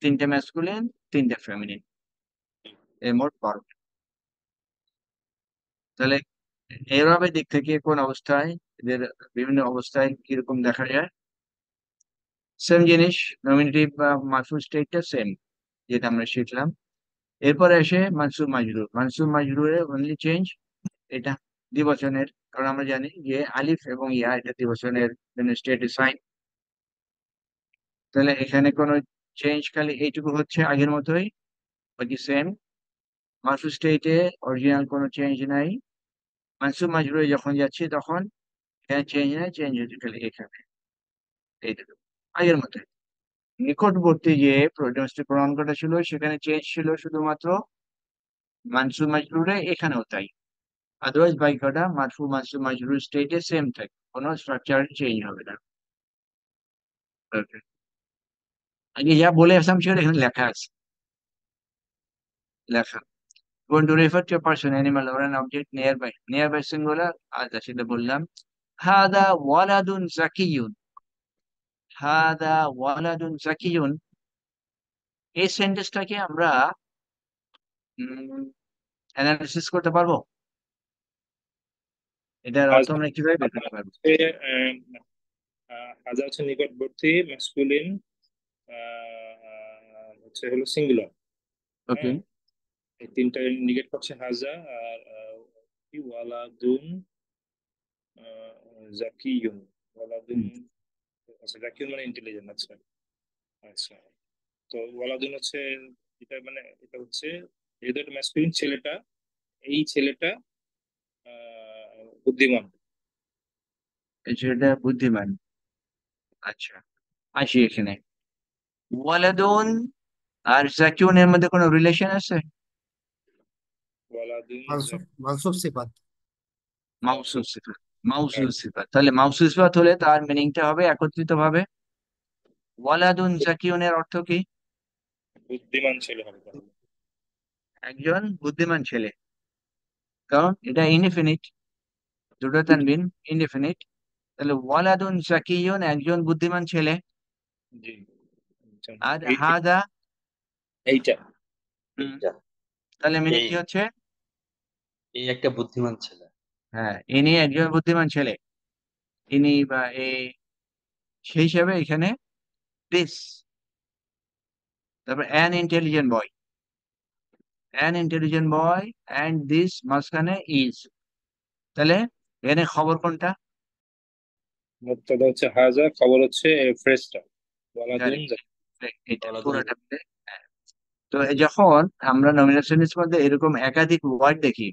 তিনটে ম্যাসকুলিন, তিনটে ফেমিনিন, এই মোট 12। তাহলে এভাবে দিক থেকে কোন অবস্থায় এদের, বিভিন্ন অবস্থায় কিরকম দেখা যায়? সেম জিনিস, নমিনেটিভ বা মারফুল স্টেটটা সেম, যেটা আমরা শিখলাম। এরপরে আসে মানসুব মাজরুর। মানসুব মাজরুরের অনলি চেঞ্জ এটা দ্বিবচনের, কারণ আমরা জানি যে আলিফ এবং ইয়া এটা দ্বিবচনের স্টেট সাইন। তাহলে এখানে কোনো চেঞ্জ, খালি এইটুকু হচ্ছে আগের মতোই, বাকি সেম। মানসুব স্টেটে অরিজিনাল কোনো চেঞ্জ নাই। মানসুব মাজরুরে যখন যাচ্ছি তখন এখানে চেঞ্জ নাই, চেঞ্জ হচ্ছে খালি এখানে, এইটুকু আগের মতোই। নিকটবর্তী যে ডোমেস্টিক প্রণামটা ছিল সেখানে চেঞ্জ ছিল শুধুমাত্র মানসুব মাজরুরে, এখানেও তাই। আদারওয়াইজ বাক্যটা মারফু মানসুব মাজরুর স্টেটে সেম থাকে, কোনো স্ট্রাকচার চেঞ্জ হবে না। Okay. আগে যা বলে আসলাম সেটা এখানে লেখা আছে, লেখা। Going to refer to a person, animal, or an object nearby. Nearby singular, আচ্ছা সেটা বললাম। হাদা ওয়ালাদুন জাকিয়ুন। হাদা ওয়ালাদুন জাকিয়ুন, এই সেন্টেন্সটাকে আমরা অ্যানালিসিস করতে পারবো? এটার অর্থ হাজা আমরা কিভাবে বের করতে পারবো? হচ্ছে হাজা হচ্ছে নিকটবর্তী ম্যাসকুলিন, হচ্ছে হলো সিঙ্গুলার। ওকে। হ্যাঁ, এই তিনটা নিগেট করছে হাজা। আর কি ওয়ালাদুন, জাকিয়ুন। ওয়ালাদুন, আচ্ছা জাকিয়ুন মানে ইন্টেলিজেন্ট। আচ্ছা আচ্ছা। তো ওয়ালাদুন হচ্ছে, এটা মানে এটা হচ্ছে যেহেতু একটা ম্যাসকুলিন, ছেলেটা, এই ছেলেটা বুদ্ধিমান। সেটা বুদ্ধিমান। আচ্ছা, আসি এখানে। ওয়ালাদুন আর জাকিউনের মধ্যে কোনো রিলেশন আছে? ওয়ালাদুন মানসুব সিফাত। মাউসুফ মাওসুফ। সিফাত। মাউসুফ সিফাত, তাহলে মাউসুফ সিফাত হলে তার মিনিংটা হবে একত্রিত ভাবে ওয়ালাদুন জাকিউনের অর্থ কি? বুদ্ধিমান ছেলে হবে তাহলে। একজন বুদ্ধিমান ছেলে, কারণ এটা ইনডিফিনিট, দুটো তানবিন, ইনডিফিনিট। তাহলে ওয়ালাদুন জাকিউন একজন বুদ্ধিমান ছেলে। জি। আচ্ছা, আর হাদা, এইটা এইটা তাহলে মিনিং এই কি হচ্ছে? এই একটা বুদ্ধিমান ছেলে। হ্যাঁ, ইনি একজন বুদ্ধিমান ছেলে। ইনি বা এ, সেই হিসাবে এখানে দিস, তারপর an intelligent boy, an intelligent boy and this মাঝখানে ইজ। তাহলে এখানে খবর কোনটা? মুক্তাদা হচ্ছে হাজা, খবর হচ্ছে ফ্রেশটা ওয়ালাদুন। কারেক্ট, এটা ওয়ালাদুন পুরোটা মিলে। হ্যাঁ। তো যখন আমরা নমিনেশনের মধ্যে এরকম একাধিক ওয়ার্ড দেখি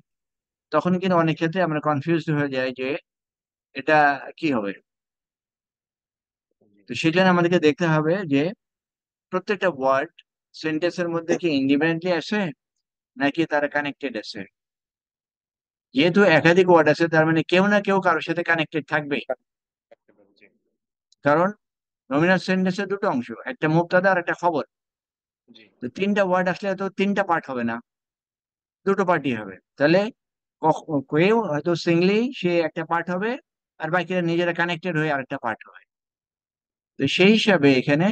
তখন কিন্তু অনেক ক্ষেত্রে আমরা কনফিউজ হয়ে যাই যে এটা কি হবে। তো সেজন্য আমাদেরকে দেখতে হবে যে প্রত্যেকটা ওয়ার্ড সেন্টেন্সের মধ্যে কি ইন্ডিপেন্ডেন্টলি আছে নাকি তারা কানেক্টেড আছে। যেহেতু একাধিক ওয়ার্ড আছে তার মানে কেউ না কেউ কারোর সাথে কানেক্টেড থাকবে, জি কারণ নমিনাল সেন্টেন্সের দুটো অংশ, একটা মুবতাদা আর একটা খবর। জি। তো তিনটা ওয়ার্ড আসলে তো তিনটা পার্ট হবে না, দুটো পার্টই হবে। তাহলে কেউ হয়তো সিঙ্গলি সে একটা পার্ট হবে আর বাকিরা নিজেরা কানেক্টেড হয়ে আরেকটা পার্ট হবে। তো সেই হিসাবে এখানে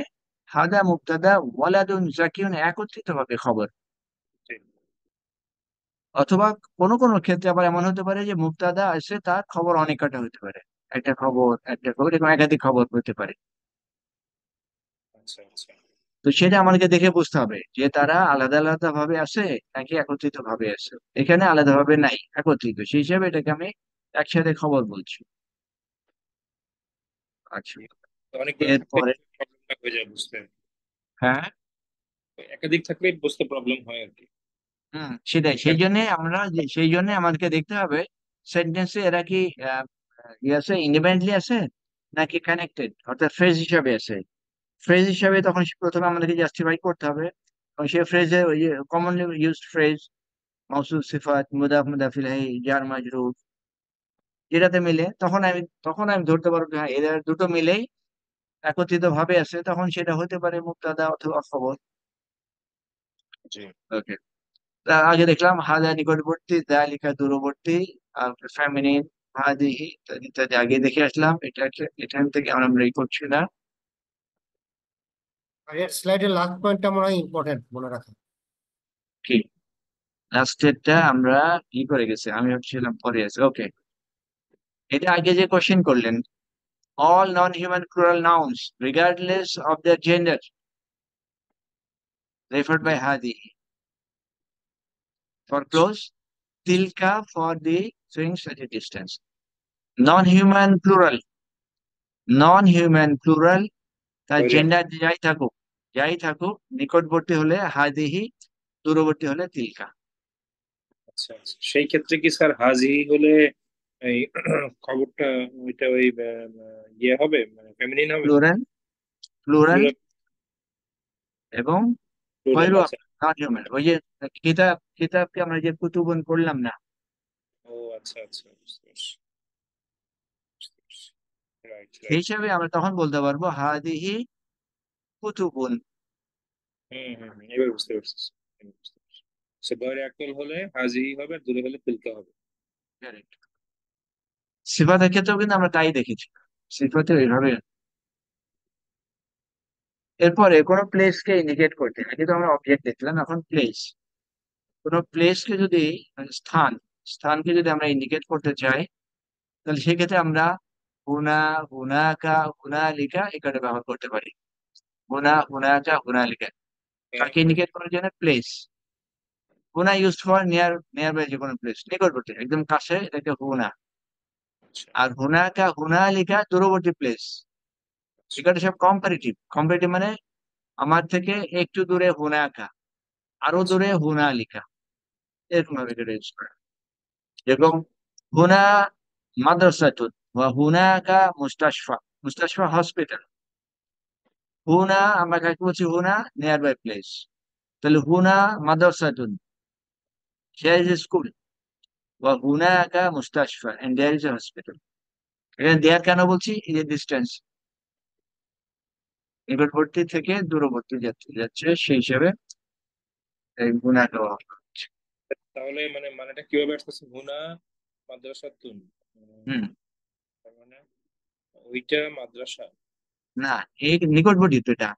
হাদা মুবতাদা ওয়ালাদুন জাকিউন একত্রিত হবে খবর। জি। অথবা কোনো কোনো ক্ষেত্রে আবার এমন হতে পারে যে মুবতাদা আছে তার খবর অনেক কটা হতে পারে, একটা খবর একটা খবর এরকম একাধিক খবর হতে পারে। আচ্ছা আচ্ছা। তো সেটা আমাদেরকে দেখে বুঝতে হবে যে তারা আলাদা আলাদা ভাবে আছে নাকি একত্রিত ভাবে আছে। এখানে আলাদা ভাবে নাই, একত্রিত, সেই হিসাবে এটাকে আমি একসাথে খবর বলছি। আচ্ছা, তো অনেকগুলো থাকলে এরপরে প্রবলেমটা হয়ে যায় বুঝতে। হ্যাঁ, তো একাধিক থাকলে বুঝতে প্রবলেম হয় আর কি। সেটাই, সেই এখানে জন্য আমরা সেই জন্য আমাদেরকে দেখতে হবে সেন্টেন্সে এরা কি আছে, ইন্ডিপেন্ডেন্টলি আছে নাকি কানেক্টেড, অর্থাৎ ফ্রেজ হিসাবে আছে। ফ্রেজ হিসাবে তখন প্রথমে আমাদেরকে জাস্টিফাই করতে হবে, এবং সেই ফ্রেজে ওই যে কমনলি ইউজড ফ্রেজ মাউসুফ সিফাত মুদাফ মুদাফ ইলাইহি জার মাজরুর যেটাতে মিলে, তখন আমি ধরতে পারবো যে হ্যাঁ এদের দুটো মিলেই একত্রিত ভাবে আছে, তখন সেটা হতে পারে মুবতাদা অথবা খবর। জি। ওকে। আগে দেখলাম হাজা নিকটবর্তী, যালিকা দূরবর্তী, ফেমিনিন, হাদিহি ইত্যাদি ইত্যাদি আগে দেখে আসলাম। এখান থেকে আমরা ব্রেক করছি না। আর এর স্লাইডের লাস্ট পয়েন্টটা মনে হয় ইম্পর্টেন্ট মনে রাখা। কি লাস্টেরটা আমরা কি করে গেছি, আমি ভাবছিলাম পরে আছে। ওকে, এটা আগে যে কোশ্চেন করলেন, all non-human plural nouns regardless of their gender referred by hadi, for close, tilka for the things at a distance. Non-human plural, non-human plural, তার তাহলে জেন্ডার যাই থাকুক, নিকটবর্তী হলে হাদিহি, দূরবর্তী হলে তিলকা। আচ্ছা আচ্ছা, সেই ক্ষেত্রে কি স্যার হাজি হলে এই খবরটা ওইটা ওই ইয়ে হবে, মানে ফেমিনিন হবে? প্লুরাল, প্লুরাল প্লুরাল, এবং প্লুরাল, গৈরু আচ্ছা। Not human. ওই যে কিতাবকে আমরা যে কুতুবুন করলাম না, ও আচ্ছা আচ্ছা, বুঝতে পারছি, বুঝতে পারছি। রাইট সেই রাইট। হিসাবে আমরা তখন বলতে পারবো হাদিহি কুতুবুন। এবার বুঝতে পারছি, এবার বুঝতে পারছি। সে বয়ের একল হলে হাজি হবে, আর দূরে হলে তিলকা হবে। Correct. সিফাতের ক্ষেত্রেও কিন্তু আমরা তাই দেখেছি, সিফাতে এইভাবে। এরপরে কোনো প্লেস কে ইন্ডিকেট করতে, কিন্তু আমরা অবজেক্ট দেখলাম, এখন প্লেস। কোনো প্লেস কে যদি, মানে স্থানকে যদি আমরা ইন্ডিকেট করতে চাই, তাহলে সেক্ষেত্রে আমরা হুনা, হুনাকা, হুনালিকা এখানে ব্যবহার করতে পারি। হুনা, হুনাকা, হুনালিকা হ্যাঁ কাকে ইন্ডিকেট করার জন্য? প্লেস। হুনা ইউজ ফর নিয়ার বাই যে কোনো প্লেস, নিকটবর্তী একদম কাছে, এটাকে হুনা। আচ্ছা আর হুনাকা, হুনালিকা দূরবর্তী প্লেস। আচ্ছা এখানে সব কম্পারেটিভ মানে আমার থেকে একটু দূরে হুনাকা, আরো আচ্ছা দূরে হুনালিকা, এরকম ভাবে এটা ইউজ করা। যেরকম হুনা মাদ্রাসাতুন ওয়া হুনাকা মুস্তাশফা, মুস্তাশফা হসপিটাল। হুনা আমরা কাকে বলছি? হুনা নিয়ার বাই প্লেস। তাহলে হুনা মাদ্রাসাতুন, হিয়ার ইজ এ স্কুল, ওয়া হুনাকা মুস্তাশফা and there is a hospital. এখানে দেয়ার কেন বলছি? এই যে ডিস্টেন্স, নিকটবর্তী থেকে দূরবর্তী যাচ্ছে যাচ্ছে সেই হিসাবে এই হুনাকা ব্যবহার করা হচ্ছে। তাহলে মানে মানেটা কিভাবে আসতেছে? হুনা মাদ্রাসাতুন, হুম। তার মানে ওইটা মাদ্রাসা। না, এই নিকটবর্তী তো এটা,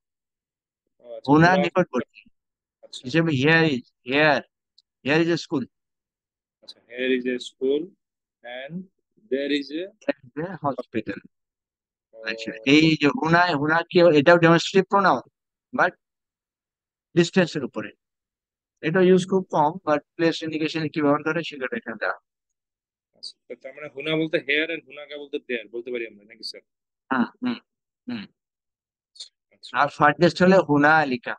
ও আচ্ছা, হুনা হুনা, নিকটবর্তী আচ্ছা হিসেবে হিয়ার ইজ এ স্কুল, আচ্ছা, here is a school and there is a hospital. আচ্ছা, ও, এই যে হুনা কি, এটাও ডেমনস্ট্রেটিভ প্রোনাউন, বাট ডিস্টেন্সের উপরে। এটা ইউজ খুব কম, বাট প্লেস ইন্ডিকেশনে কি ব্যবহার করে সেটা এখানে দেওয়া। আচ্ছা, তো তার মানে হুনা বলতে হেয়ার আর হুনাকা বলতে দেয়ার বলতে পারি আমরা, নাকি স্যার? হুম, হুম, হুম। আচ্ছা, আর ফার্থেস্ট হলে হুনা আলিকা,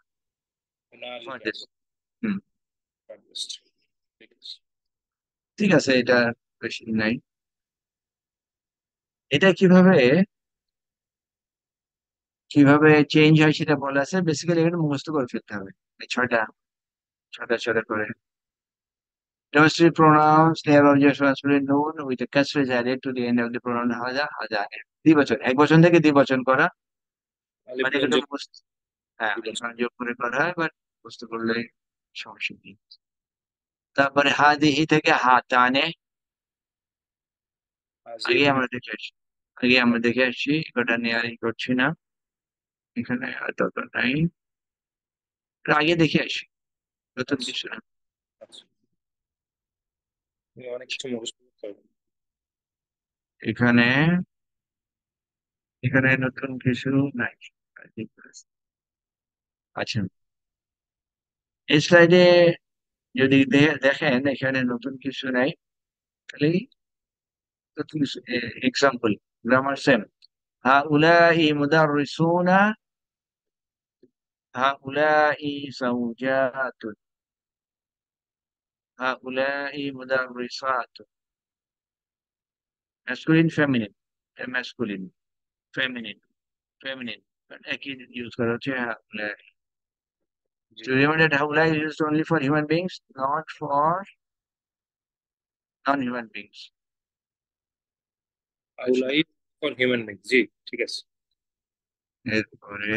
হুনা লিখে আছে, ফার্থেস্ট। হুম। ফার্স্ট। ঠিক আছে। ঠিক আছে, এটা বেশি নাই। এটা কিভাবে কিভাবে চেঞ্জ হয় সেটা বলা আছে, বেসিক্যালি এটা মুখস্থ করে ফেলতে হবে, এই ছয়টা ছয়টা ছয়টা করে। Demonstrative pronouns, they are always transparent known with a kasra is added to the end of the pronoun haza, haza. দ্বিবচন, এক বচন থেকে দ্বিবচন করা, আলিফ বাট নুন এগুলো যোগ মুখস্থ, হ্যাঁ দিবস। যোগ করে করা হয়, বাট মুখস্থ করলে সমস্যা নেই। তারপরে হাদিহি থেকে হাতানে, আজি আগে আমরা দেখে আসছি, এটা নিয়ে আর ই করছি না, এখানে আর দরকার নাই, এটা আগে দেখে আসি, নতুন আচ্ছা কিছু না। আচ্ছা, অনেক কিছু মুখস্থ করতে হবে। এখানে এখানে নতুন কিছু নাই। আচ্ছা, এই স্লাইডে যদি দেখেন এখানে নতুন কিছু নাই, খালি নতুন কিছু example, grammar same. هؤلاء مدرسون، هؤلاء زوجات، هؤلاء مدرسات. masculine feminine, masculine feminine feminine, একই ইউজ করা হচ্ছে هؤلاء. জি, So remember that هؤلاء is used only for human beings, not for non-human beings. আচ্ছা, আউলাই ফর হিউম্যান বিং, জি ঠিক আছে। এরপরে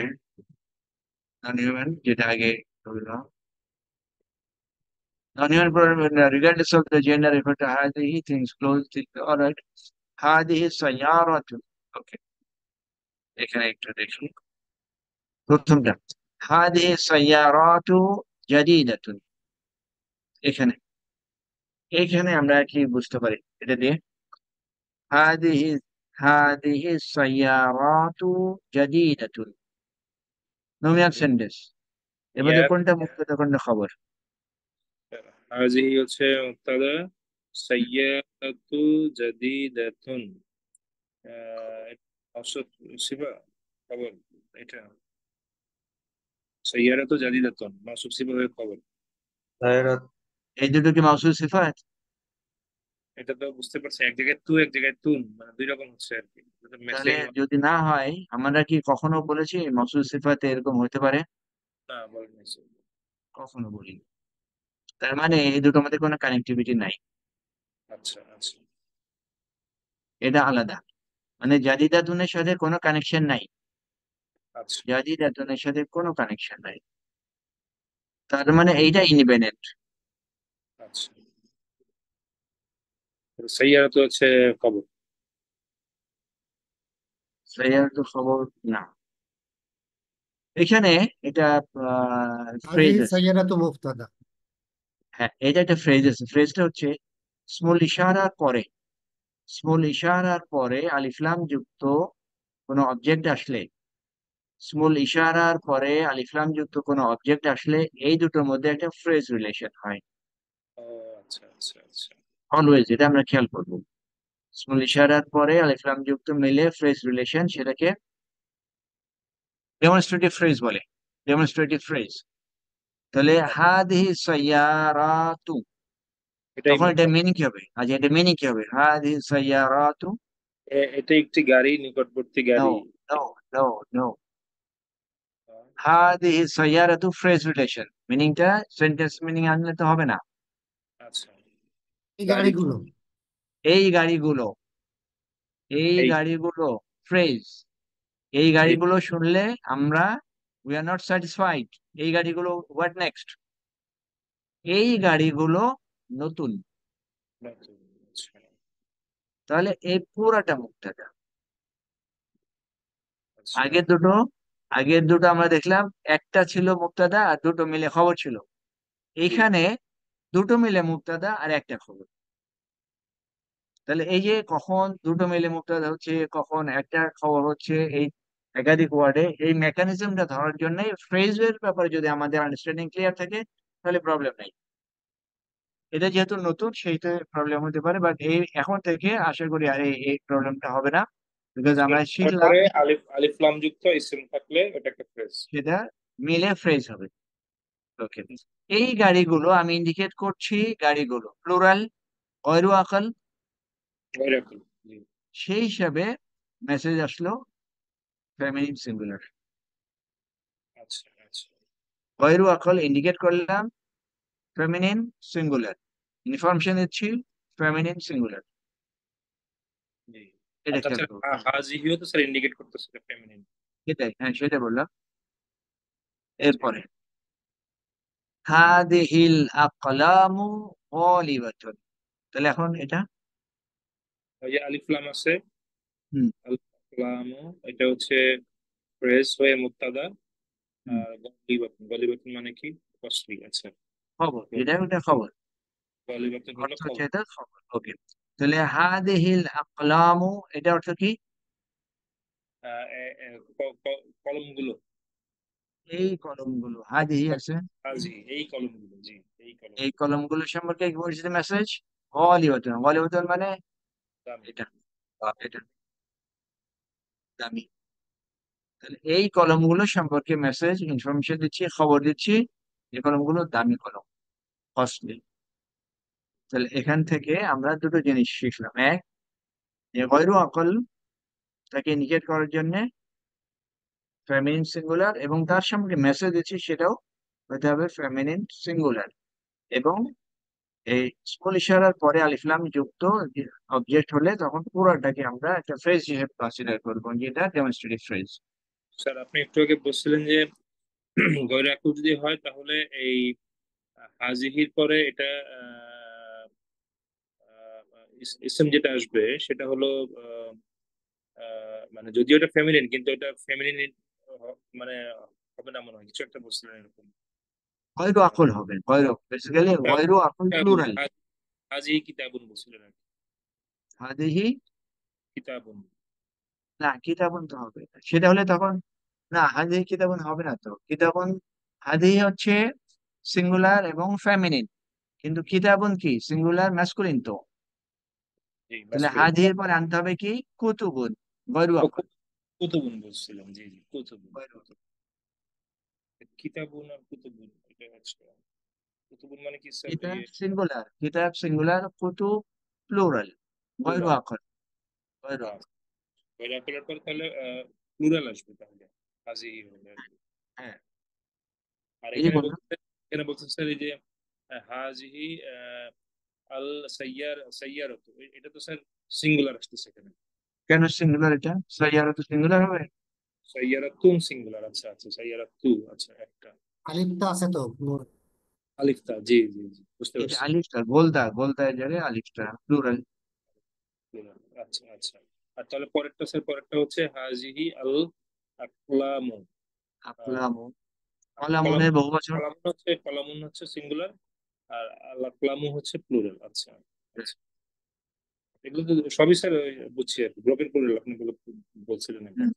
non-human যেটা আগে বললাম, non-human pronoun regardless of the gender refer to هذه things close to, all right. هذه السيارة. ওকে, এখানে একটু দেখি প্রথমটা, هذه السيارات جديدة। এখানে এখানে আমরা কি বুঝতে পারি এটা দিয়ে? هذه هذه السيارات جديدة، নোমিয়াল সেন্টেন্স। এবারে ইয়ার কোনটা মুক্ততা কোনটা খবর? হাজিহি হচ্ছে মুবতাদা, সাইয়ারাতু জাদিদাতুন অসৎ সিফা খবর। এটা সাইয়ারাতু জাদিদাতুন মাসুফ সিফা হয়ে খবর। সায়রাত এই দুটো কি মাউসুল সিফাত? এটা তো বুঝতে পারছি, এক জায়গায় তু এক জায়গায় তুন, মানে দুই রকম হচ্ছে আর কি। তাহলে সেম যদি না হয়, আমরা কি কখনো বলেছি মাউসুল সিফাতে এরকম হতে পারে? না, বলেন নাই। কখনো বলি। তার মানে এই দুটোর মধ্যে কোনো কানেক্টিভিটি নাই, আচ্ছা আচ্ছা এটা আলাদা। মানে জাদিদাতুনের সাথে কোনো কানেকশন নাই, আচ্ছা জাদিদাতুনের সাথে কোনো কানেকশন নাই, তার মানে এইটা ইন্ডিপেন্ডেন্ট। আচ্ছা। সাইয়ারাতু হচ্ছে খবর। তো খবর না, এখানে এটা ফ্রেজ হাদিহি আছে। সাইয়ারাতু মুবতাদা। হ্যাঁ, এটা একটা ফ্রেজ আছে, ফ্রেজটা হচ্ছে স্মল ইশারার পরে, স্মল ইশারার পরে আলিফলাম যুক্ত কোনো অবজেক্ট আসলে, স্মল ইশারার পরে আলিফলাম যুক্ত কোনো অবজেক্ট আসলে এই দুটোর মধ্যে একটা ফ্রেজ রিলেশন হয় ও আচ্ছা আচ্ছা আচ্ছা অলওয়েজ, এটা আমরা খেয়াল করবো। স্মল ইশারার পরে আলিফলাম যুক্ত মিলে ফ্রেজ রিলেশন, সেটাকে ডেমনস্ট্রেটিভ ফ্রেজ বলে, ডেমনস্ট্রেটিভ ফ্রেজ। তাহলে হাদিহি সাইয়ারাতু, এটাই তখন এটা মুবতাদা। মিনিং কি হবে? আজ এটা মিনিং কি হবে? হাদিহি সাইয়ারাতু। এটা একটি গাড়ি, নিকটবর্তী নো, গাড়ি। No, no, no. আহ, হাদিহি সাইয়ারাতু ফ্রেজ রিলেশন, মিনিংটা সেন্টেন্স মিনিং আনলে তো হবে না। আচ্ছা, এই গাড়ি গাড়িগুলো। এই গাড়িগুলো, এই এই গাড়িগুলো ফ্রেজ। এই এই গাড়িগুলো শুনলে আমরা উই আর নট স্যাটিসফাইড। এই গাড়িগুলো হোয়াট নেক্সট? এই গাড়িগুলো নতুন। আচ্ছা তাহলে এই পুরাটা মুক্তাদা। আচ্ছা আগের দুটো, আগের দুটো আমরা দেখলাম একটা ছিল মুক্তাদা আর দুটো মিলে খবর ছিল। জি এইখানে দুটো মিলে মুক্তাদা আর একটা খবর। তাহলে এই যে কখন দুটো মিলে মুক্তাদা হচ্ছে, কখন একটা খবর হচ্ছে, এই একাধিক ওয়ার্ডে এই মেকানিজমটা ধরার জন্য ফ্রেজের ব্যাপারে যদি আমাদের আন্ডারস্ট্যান্ডিং ক্লিয়ার থাকে তাহলে প্রবলেম নাই। এটা যেহেতু নতুন সেইটা প্রবলেম হতে পারে, বাট এই এখন থেকে আশা করি আর এই প্রবলেমটা হবে না, বিকজ আমরা শিখলাম তারপরে আলিফ আলিফ লাম যুক্ত ইসিম থাকলে ওটা একটা ফ্রেজ। সেটা মিলে ফ্রেজ হবে। ওকে, এই গাড়িগুলো আমি ইন্ডিকেট করছি, গাড়িগুলো প্লুরাল, গয়রু আকল, ওইরকম। জি সেই হিসাবে মেসেজ আসলো ফেমিনিন সিঙ্গুলার। আচ্ছা আচ্ছা গয়রু আকল ইন্ডিকেট করলাম ফেমিনিন সিঙ্গুলার, ইনফরমেশন দিচ্ছি ফেমিনিন সিঙ্গুলার। জি। আর এটা খেয়াল তাছাড়া করবো। হাজিহিও তো স্যার ইন্ডিকেট করতেছে ফেমিনিন। সেটাই, হ্যাঁ সেটা বললাম। জি। এরপরে হাদিহিল আকলামু গলিবাতুন, তাহলে এখন এটা ওই যে আলিফ লাম আছে, হুম আলিফ লাম, এটা হচ্ছে ফ্রেজ হয়ে মুবতাদা। হুম আর গলিবাতুন, গলিবাতুন মানে কি? কস্টলি। আচ্ছা, খবর, এটা ওটা খবর, গলিবাতুন হলো অর্থ হচ্ছে খবর। এটা খবর। ওকে, তাহলে হাদিহিল আকলামু এটা অর্থ কি? কলমগুলো। এই কলমগুলো, হাদিহি আছে, হাজি এই কলমগুলো, জি এই এই কলমগুলো। কলমগুলো সম্পর্কে কি বলছে মেসেজ? গলিবাতুন, গলিবাতুন মানে দামি। এটা, এটা দামি। তাহলে এই কলমগুলো সম্পর্কে মেসেজ ইনফরমেশন দিচ্ছি, খবর দিচ্ছি, এই কলমগুলো দামি কলম, কস্টলি। তাহলে এখান থেকে আমরা দুটো জিনিস শিখলাম। এক, যে গয়রু আকল তাকে ইন্ডিকেট করার জন্য ফেমিনিন সিঙ্গুলার, এবং তার সঙ্গে মেসেজ দিচ্ছি সেটাও হতে হবে ফেমিনিন সিঙ্গুলার। এবং এই স্মল ইশারার পরে আলিফলাম যুক্ত অবজেক্ট হলে তখন পুরোটাকে আমরা একটা ফ্রেজ হিসেবে কনসিডার করবো, যেটা ডেমনস্ট্রেটিভ ফ্রেজ। স্যার আপনি একটু আগে বলছিলেন যে গয়র আকুল যদি হয় তাহলে এই হাজিহির পরে এটা আহ, ইসম যেটা আসবে সেটা হলো আহ, মানে যদিও এটা ফেমিনিন, কিন্তু এটা ফেমিনিন মানে হবে না মনে হয়, কিছু একটা বলছিলেন এরকম। গয়রু আকল হবে, গয়রু বেসিক্যালি কিতাব- গয়রু আকল কিতাবুন, প্লুরাল। হাজি কিতাবুন বলছিলেন আর কি। হাদিহি, কিতাবুন। না কিতাবুন তো হবে না। সেটা হলে তখন না, হাদিহি কিতাবুন হবে না তো। কিতাবুন, হাদিহি হচ্ছে সিঙ্গুলার এবং ফেমিনিন, কিন্তু কিতাবুন কি সিঙ্গুলার ম্যাসকুলিন তো, জি তাহলে মাসকুলিন। হাদিহির পরে আনতে হবে কি কুতুবুন, গয়রু আকাল। কুতুবুন বলছিলাম, জি জি কুতুবুন। গয়রু আকাল। কিতাবুন আর কুতুবুন এটা হচ্ছে, কুতুবুন মানে কি স্যার কিতাব ইয়ে সিঙ্গুলার, কিতাব সিঙ্গুলার, কুতুব প্লুরাল, গয়রু প্লুরাল। আকাল, গয়রু আকাল। বাইরে আকালের পর তাহলে প্লুরাল আসবে তাহলে, হাজি হবে আর কি। হ্যাঁ, আর এই যে এখানে বললাম বলতে, এখানে বলতে স্যার এই যে হাজিহি আল সাইয়ার সাইয়ারত, এটা তো স্যার সিঙ্গুলার আসতেছে এখানে। কেন সিঙ্গুলার, এটা সাইয়ারা তো সিঙ্গুলার হবে। সাইয়ারাতুন সিঙ্গুলার, আচ্ছা আচ্ছা সাইয়ারাতু, আচ্ছা একটা আলিফটা আছে তো আলিফতা, জি জি জি বুঝতে এটা পারছি। আলিফটা গোলদা, গোলদায় যাবে আলিফটা প্লুরাল। plural, আচ্ছা আচ্ছা। আর তাহলে পরেরটা স্যার, পরেরটা হচ্ছে হাজিহি আল আকলামু। আহ, আকলামু, কলাম, কলামুনের বহু বচন। কলামুন হচ্ছে সিঙ্গুলার, আর আল আকলামু হচ্ছে প্লুরাল। আচ্ছা আচ্ছা, এগুলো তো সবই স্যার বুঝছি আর কি, ব্রকেন প্লুরাল আপনি বলছিলেন একবার, হুম,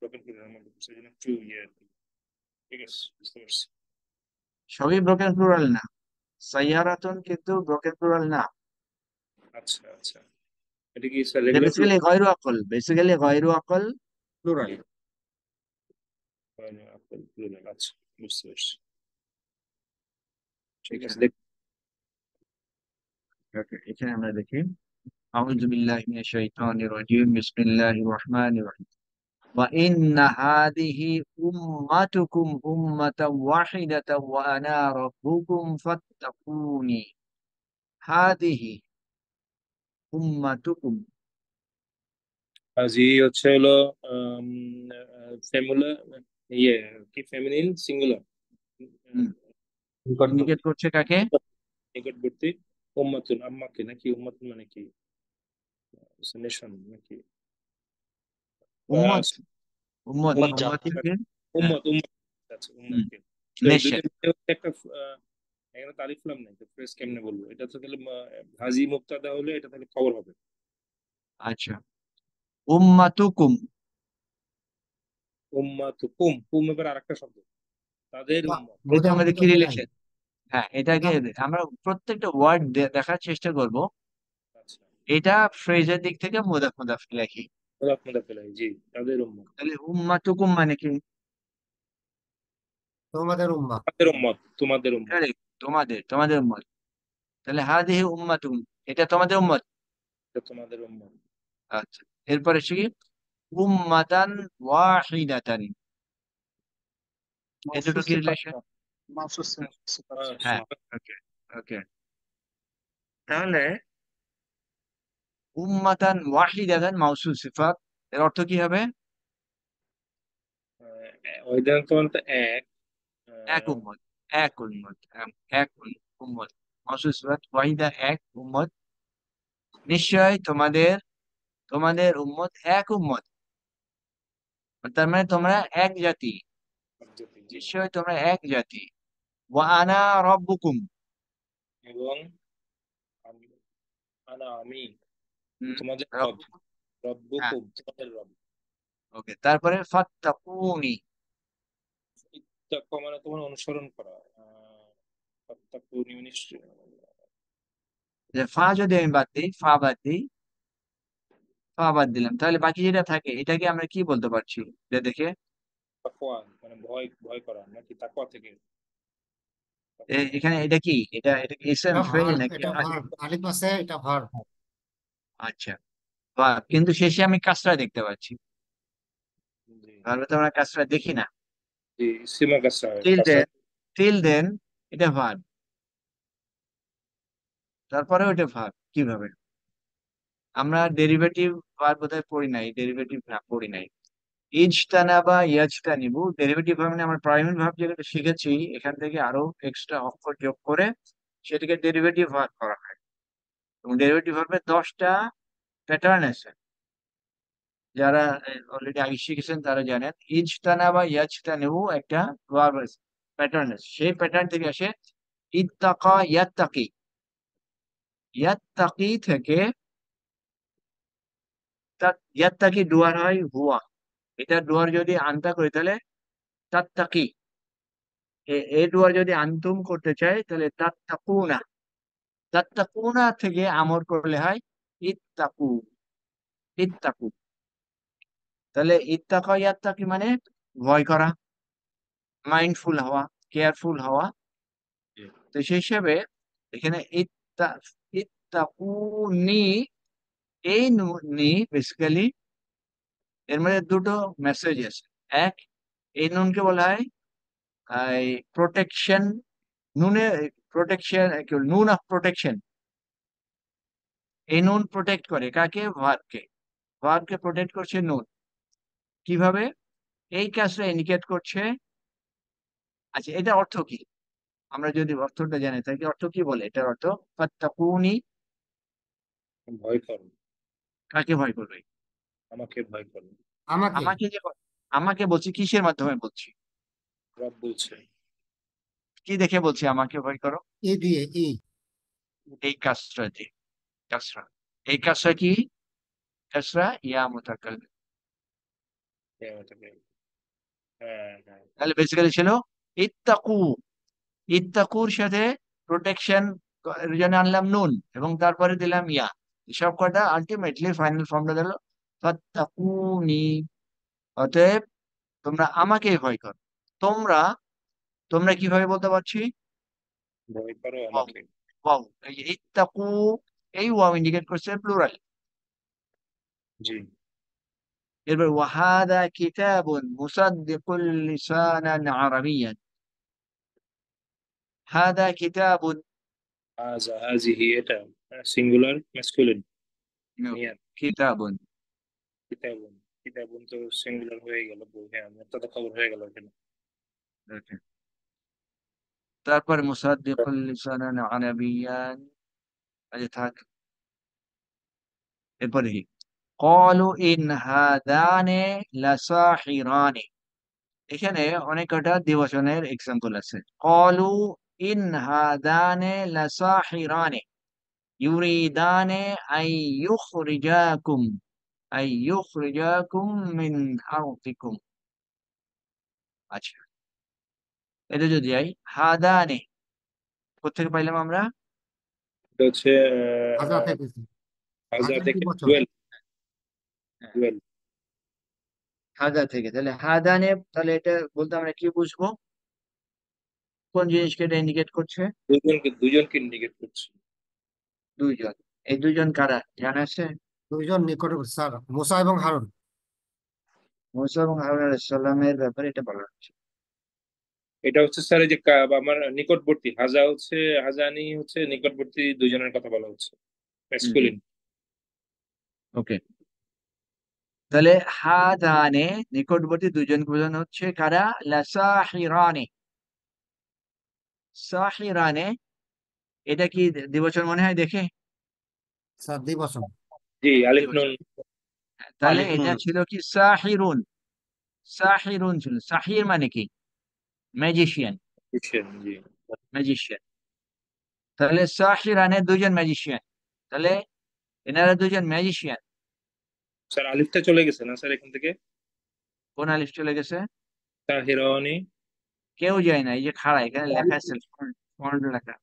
ব্রকেন প্লুরাল মানে সেজন্য একটু ইয়ে আর কি। ঠিক আছে, বুঝতে পারছি। সবই ব্রোকেন প্লুরাল না, সাইয়ারাতুন কিন্তু ব্রোকেন প্লুরাল না। আচ্ছা আচ্ছা, এটা কি স্যার এটা রেগুলার বেসিক্যালি গয়রু আকল, বেসিক্যালি গয়রু আকল প্লুরাল। প্লুরাল? আচ্ছা, বুঝতে পারছি। ঠিক এখানে আছে, দেখ। okay, এখানে আমরা দেখি আউযু বিল্লাহি মিনাশ শাইতানির রাজিম বিসমিল্লাহির রহমানির রহিম ওয়া ইন্না হাদিহি উম্মাতুকুম উম্মাতাও ওয়াহিদাতাও ওয়া আনা রাব্বুকুম ফাত্তাকুনি। হাদিহি উম্মাতুকুম। জি হচ্ছে হলো ফেমুলা, ইয়ে কি ফেমিনিন সিঙ্গুলার, ইন্ডিকেট নিকটবর্তী, করছে কাকে? নিকটবর্তী। উম্মাতুন আম্মাকে নাকি, উম্মাতুন মানে কি নেশন নাকি? উম্মত, উম্মত, উম্মাদ জাত। উম্মতিকে। হ্যাঁ, উম্মত উম্মত, আচ্ছা উম্মতকে। তো এই নেশন। দুইটার মধ্যে হচ্ছে একটা এখানে তারিফ লাম নাই তো, ফ্রেজ কেমনে বলবো এটা? তো তাহলে হাজি মুক্তাদা হলে এটা তাহলে খবর হবে। আচ্ছা, উম্মাতুকুম। উম্মাতুকুম, কুম এবার আরেকটা শব্দ, তাদের এটা উম্মত। এটার মধ্যে কি মুদাফ ইলাইহি। রিলেশন? হ্যাঁ, এটাকে এটা আমরা প্রত্যেকটা ওয়ার্ড দেখার চেষ্টা করব। আচ্ছা, এটা ফ্রেজের দিক থেকে মুদাফ মুদাফ ইলাইহি। মুদাফ মুদাফ ইলাইহি, জি তাদের উম্মত। তাহলে উম্মাতুকুম মানে কি? তোমাদের উম্মাহ। তোমাদের উম্মত, তোমাদের উম্মত, Correct, তোমাদের, তোমাদের উম্মত। তাহলে হাদিহি উম্মাতুকুম, এটা তোমাদের উম্মত। এটা তোমাদের উম্মত। আচ্ছা, এরপরে সে কি উম্মাতান ওয়াহিদাতান, এই দুটো মাহসুস কি সিফাত, রিলেশন? মাহসুস সিফাত। হ্যাঁ, ওকে, ওকে। তাহলে উম্মাতান ওয়াহিদাতান মাউসুল সিফাত, এর অর্থ কি হবে? ওইদান তোমার তো এক, এক উম্মত, এক উম্মত, এক উম্মত। মাউসুল সিফাত ওয়াহিদা, এক উম্মত। নিশ্চয় তোমাদের, তোমাদের উম্মত এক উম্মত, তার মানে তোমরা এক জাতি। জি জি। নিশ্চয় তোমরা এক জাতি। ওয়া আনা রব্বুকুম। এবং আমি, আমি হুম, তোমাদের রব, রব্বুকুম। হ্যাঁ, রব্বুকুম তোমাদের রব। ওকে। তারপরে ফাত্তাকুনি, ইত্তাকওয়া মানে তোমার অনুসরণ করা, ফাত্তাকুনি মানে যে ফা যদি আমি বাদ দিই, ফা বাদ দিই, ফা বাদ দিলাম, তাহলে বাকি যেটা থাকে এটাকে আমরা কি বলতে পারছি? যে দেখে তাকওয়া মানে ভয়, ভয় করা নাকি তাকওয়া থেকে? এখানে এটা কি, এটা কি ইসম এটা ফেল ভার্ব, নাকি এটা ভার্ব, আলিফ আছে, এটা ভার্ব। আচ্ছা, বা কিন্তু শেষে আমি কাসরা দেখতে পাচ্ছি। জি তাহলে তো আমরা কাসরা দেখি না। জি, সীমা কাসরা, টিল কাসরা। দেন, টিল দেন এটা ভার্ব, তারপরে ওটা ভার্ব কিভাবে? আমরা ডেরিভেটিভ ভার্ব বোধহয় পড়ি নাই, ডেরিভেটিভ পড়ি নাই। ইজতানাবা ইয়াজতানিবু ডেরিভেটিভ ভার্ব মানে আমরা প্রাইমারি ভার্ব যেটা শিখেছি এখান থেকে আরো এক্সট্রা অক্ষর যোগ করে সেটাকে ডেরিভেটিভ ভার্ব করা হয়। এবং ডেরিভেটিভ ভার্বের 10টা প্যাটার্ন আছে, যারা অলরেডি আগে শিখেছেন তারা জানেন। ইজতানা বা ইয়াজতানিবু একটা ভার্ব আছে, প্যাটার্ন আছে, সেই প্যাটার্ন থেকে আসে ইত্তাকা ইয়াত্তাকি। ইয়াত্তাকি থেকে ইয়াত্তাকি ডুয়ার হয় হুয়া, এটা ডুয়ার যদি আনতা করি তাহলে তাত্তাকি। এ ডুয়ার যদি আন্তুম করতে চাই তাহলে তাত্তাকুনা। তাত্তাকুনা থেকে আমর করলে হয় ইত্তাকু। ইত্তাকু। তাহলে ইত্তাকা ইয়াত্তাকি মানে ভয় করা, মাইন্ডফুল হওয়া, কেয়ারফুল হওয়া। জি। তো সেই হিসাবে এখানে ইত্তা ইত্তাকুনি, এই নি বেসিক্যালি এর মধ্যে দুটো মেসেজ আছে। এক, এই নুনকে বলা হয় প্রোটেকশন। নুনে প্রোটেকশন, নুন অফ প্রোটেকশন। এই নুন প্রোটেক্ট করে কাকে? ভার্বকে। ভার্বকে প্রোটেক্ট করছে নুন। কিভাবে? এই কাজটা ইন্ডিকেট করছে। আচ্ছা, এটা অর্থ কি? আমরা যদি অর্থটা জেনে থাকি, অর্থ কি বলে এটার অর্থ? ফাত্তাকুনি, ভয় করো, কাকে ভয় করবে? আমাকে ভয় করো। আমাকে। আমাকে যে, আমাকে বলছি কিসের মাধ্যমে বলছি? রব বলছে। কি দেখে বলছি আমাকে ভয় করো? ই দিয়ে ই। এই কাজটা দিয়ে, কাজটা, এই কাজটা কি? কাজটা ইয়া মুতাকাল্লিম। হ্যাঁ, ওটাকে। হ্যাঁ, হ্যাঁ। তাহলে বেসিক্যালি ছিল ইত্তাকু। ইত্তাকুর সাথে প্রোটেকশন এর জন্য আনলাম নুন এবং তারপরে দিলাম ইয়া। সব কটা আলটিমেটলি ফাইনাল ফর্মটা দিল ফাত্তাকুনি। অতএব তোমরা আমাকে ভয় করো। তোমরা, তোমরা কিভাবে বলতে পারছি? ভয় করো ওয়াও। আমাকে। ওয়াও, এই যে ইত্তাকু, এই ওয়াও ইন্ডিকেট করছে প্লুরাল। জি। এরপর ওয়াহাদা কিতাবুন মুসাদ্দিকুল লিসানান আরাবিয়ান। হাদা কিতাবুন, হাজা, হাজিহি, এটা সিঙ্গুলার ম্যাসকুলিন। নিয়ার। কিতাবুন। কিতাবুন। কিতাবুন তো সিঙ্গুলার হয়ে গেল, হ্যাঁ, মুবতাদা খবর হয়ে গেল এখানে। Okay. তারপর মুসাদ্দিকুল লিসানান আরাবিয়ান, আচ্ছা থাক। এরপরে কি? ক্বালু ইন হাদানে লাসাহিরানি। এখানে অনেক কটা দ্বিবচনের এক্সাম্পল আছে। ক্বালু ইন হাদানে লাসাহিরানি ইউরিদানে আই ইউখরিজাকুম, আই ইউখরিজাকুম মিন আরদিকুম। আচ্ছা, এটা যদি আই হাদানে, কোথেকে পাইলাম আমরা? এটা হচ্ছে হাজা থেকে। হাজা হাজার থেকে বছর। ডুয়েল। হ্যাঁ, ডুয়েল। হাদা থেকে। তাহলে হাদানে, তাহলে এটা বলতে আমরা কি বুঝবো? কোন জিনিসকে এটা ইন্ডিকেট করছে? দুজনকে ইন্ডিকেট করছে। দুইজন। এই দুইজন কারা জানা আছে? দুইজন নিকটবর্তী স্যার, মুসা এবং হারুন। মুসা এবং হারুন আলাইহিস সালামের ব্যাপারে এটা বলা হচ্ছে। এটা হচ্ছে স্যার এই যে আমার নিকটবর্তী হাজা হচ্ছে, হাজানি হচ্ছে নিকটবর্তী দুজনের কথা বলা হচ্ছে, ম্যাসকুলিন। ওকে, তাহলে হাদানে নিকটবর্তী দুইজনকে বোঝানো হচ্ছে কারা? লাসাহিরানে। সাহিরানে, এটা কি দ্বিবচন মনে হয় দেখে? স্যার দ্বিবচন। জি, আলিফ নুন। দ্বিবচন। তাহলে আলিফ এটা নুন। ছিল কি? সাহিরুন। সাহিরুন ছিল। সাহির মানে কি? ম্যাজিশিয়ান। বুঝছেন? জি। ম্যাজিশিয়ান। তাহলে সাহিরানে দুইজন ম্যাজিশিয়ান। তাহলে এনারা দুইজন ম্যাজিশিয়ান। স্যার আলিফটা চলে গেছে না স্যার এখান থেকে? কোন আলিফ চলে গেছে? তাহিরানি। কেউ যায় না, এই যে খাড়া এখানে লেখা আছে, ফন্ট লেখা।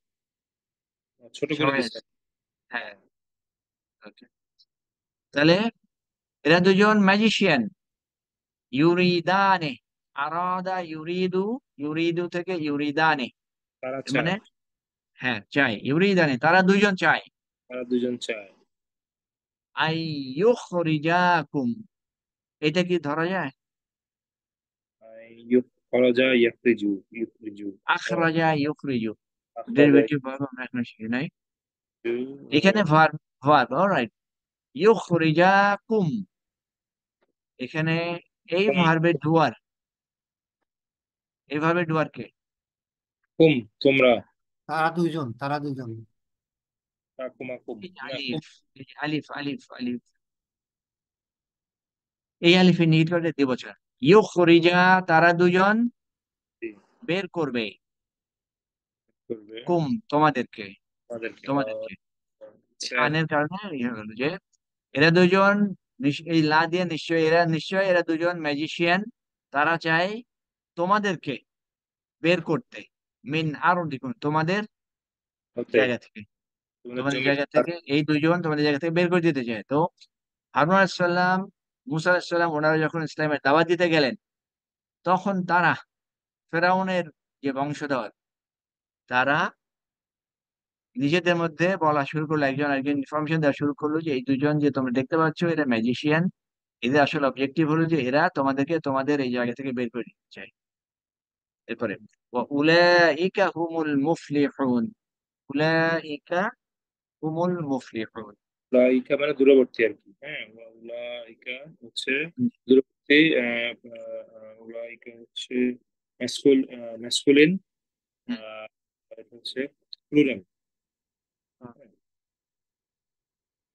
ছোট করে সবাই দিচ্ছে। আছে। হ্যাঁ, okay. তাহলে এরা দুজন ম্যাজিশিয়ান। ইউরিদানে, আরাদা ইউরিদু, ইউরিদু থেকে ইউরিদানে, তারা মানে চায়। হ্যাঁ চাই। ইউরিদানে, তারা দুইজন চায়। তারা দুজন চায়। আই ইউখরিজাকুম, এটা কি ধরা যায়? খরজা ইয়াখরিজু, ইউখরিজু। আখরাজা ইউখরিজু, আখরাজা ডেরিভেটিভ ভার্ব আমরা এখনো শিখি নাই। এখানে ইয়াখরিজু। Verb, verb alright. ইউখরিজাকুম, এখানে এই কুম। ভার্বের ডুয়ার, এই ভার্বের ডুয়ার কে? কুম, তোমরা। তারা দুইজন, তারা দুইজন। তাকুমাকুম। এই যে না, কুম। আলিফ, এই যে আলিফ আলিফ আলিফ, এই আলিফের নিহিত করে দ্বিবচন। ইউখরিজা, তারা দুজন জি, বের করবে, করবে কুম তোমাদেরকে, আমাদেরকে। তোমাদেরকে। এই আচ্ছা। আনের কারণে ইয়ে হলো যে এরা দুজন, এই লা দিয়ে নিশ্চয়, এরা নিশ্চয়, এরা দুজন ম্যাজিশিয়ান। তারা চায় তোমাদেরকে বের করতে, মিন আরদিকুম, তোমাদের হতে। জায়গা থেকে। তোমাদের জায়গা থেকে, এই দুইজন তোমাদের জায়গা থেকে বের করে দিতে চায়। তো হারুন আলাইহিস সালাম, মুসা আলাইহিস সালাম ওনারা যখন ইসলামের দাওয়াত দিতে গেলেন, তখন তারা ফেরাউনের যে বংশধর, তারা নিজেদের মধ্যে বলা শুরু করলো, একজন একজন ইনফরমেশন দেওয়া শুরু করলো যে এই দুজন যে তোমরা দেখতে পাচ্ছ এরা ম্যাজিশিয়ান, এদের আসল অবজেক্টিভ হলো যে এরা তোমাদেরকে তোমাদের এই জায়গা থেকে বের করে দিতে চায়। এরপরে উলাইকা হুমুল মুফলিহুন, উলাইকা হুমুল মুফলিহুন। উলাইকা মানে দূরবর্তী আর কি। হ্যাঁ, উলাইকা হচ্ছে দূরবর্তী। উলাইকা হচ্ছে ম্যাসকুলিন, এটা হচ্ছে প্লুরাল।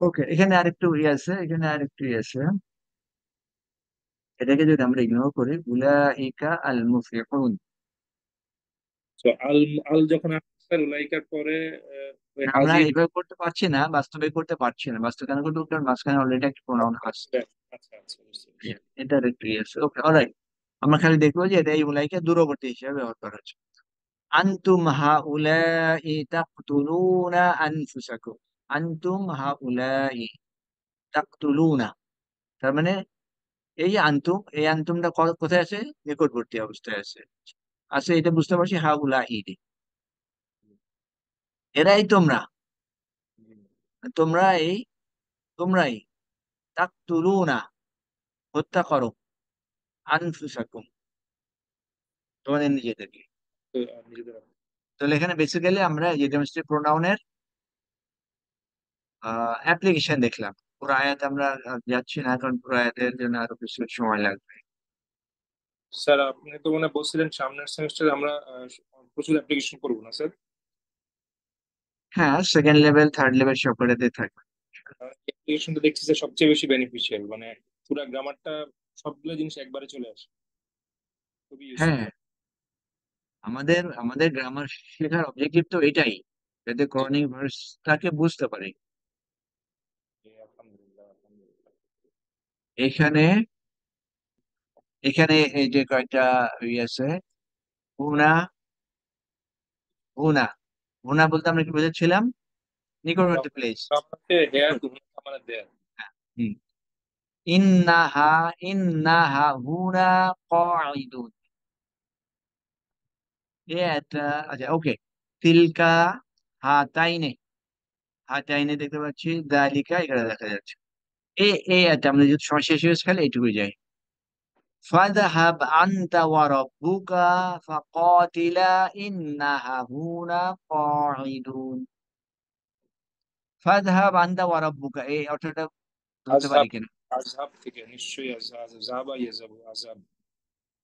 ওকে, এখানে আরেকটু ইয়ে আছে, এখানে আরেকটু ইয়ে আছে। এটাকে যদি আমরা ইগনোর করি, উলাইকা আল মুফলিহুন, তো আল আল যখন আসছে উলাইকার পরে ওই আমরা হাজির। এভাবে করতে পারছি না, বাস্তবে করতে পারছি না, বাস্তবে কেন করতে, কারণ মাঝখানে অলরেডি একটা প্রোনাউন আছে। আচ্ছা আচ্ছা, বুঝতে পেরেছি। এটা আরেকটু ইয়ে আছে। ওকে, অলরাইট, আমরা খালি দেখবো যে এটা এই উলাইকা দূরবর্তী হিসেবে ব্যবহার করা হচ্ছে। আনতুম হাউলাই তাকতুলুনা আনফুসাকুম, আনতুম হাউলাই তাকতুলুনা, তার মানে এই যে আনতুম, এই আনতুমটা কোথায় আছে? নিকটবর্তী অবস্থায় আছে। আচ্ছা, এটা বুঝতে পারছি, হাউলাই এরাই তোমরা, তোমরা এই, তোমরাই তাকতুলুনা হত্যা করো আনফুসাকুম তোমাদের নিজেদেরকে। তো নিজেদের তাহলে এখানে বেসিক্যালি আমরা এই যে ডোমেস্টিক প্রোনাউনের অ্যাপ্লিকেশন দেখলাম। পুরো আয়াত আমরা যাচ্ছি না, কারণ পুরো আয়াতের জন্য আরো কিছু সময় লাগবে। স্যার, আপনি তো মানে বলছিলেন সামনের সেমিস্টারে আমরা প্রচুর অ্যাপ্লিকেশন করবো না স্যার? হ্যাঁ, সেকেন্ড লেভেল থার্ড লেভেল সবকটাতে থাকবে। অ্যাপ্লিকেশনটা দেখছি যে সবচেয়ে বেশি বেনিফিশিয়াল, মানে পুরো গ্রামারটা সবগুলো জিনিস একবারে চলে আসে, খুবই হ্যাঁ, ইউজফুল। আমাদের আমাদের গ্রামার শেখার অবজেক্টিভ তো এটাই, যাতে জি, ক্রনিক ভার্সটাকে বুঝতে পারি। জি, আলহামদুলিল্লাহ আলহামদুলিল্লাহ। এখানে, এখানে এই যে কয়েকটা ইয়ে আছে, হুনা, হুনা, হুনা বলতে আমরা কি বুঝেছিলাম? নিকটবর্তী প্লেস। আমাকে হেয়ার মানে দেয়ার। ইন্নাহা, ইন্নাহা হুনা কাঈদুন, এটা, আচ্ছা ওকে। তিলকা হাতাইনে, হাতাইনে দেখতে পাচ্ছি, দালিকা এখানে দেখা যাচ্ছে। এই এটা আমরা যদি সময় শেষ হয়ে গেলে এইটুকুই যাই। ফাযহাব আনতা ওয়া রাব্বুকা ফাকাতিলা ইন্নাহা হুনা কাঈদুন। ফাযহাব আনতা ওয়া রাব্বুকা, এই অর্থটা ধরতে পারি আজহাব, কিনা? আজহাব থেকে নিশ্চয়ই আজহাব, জাহাবা ইয়াজাবু আজহাব।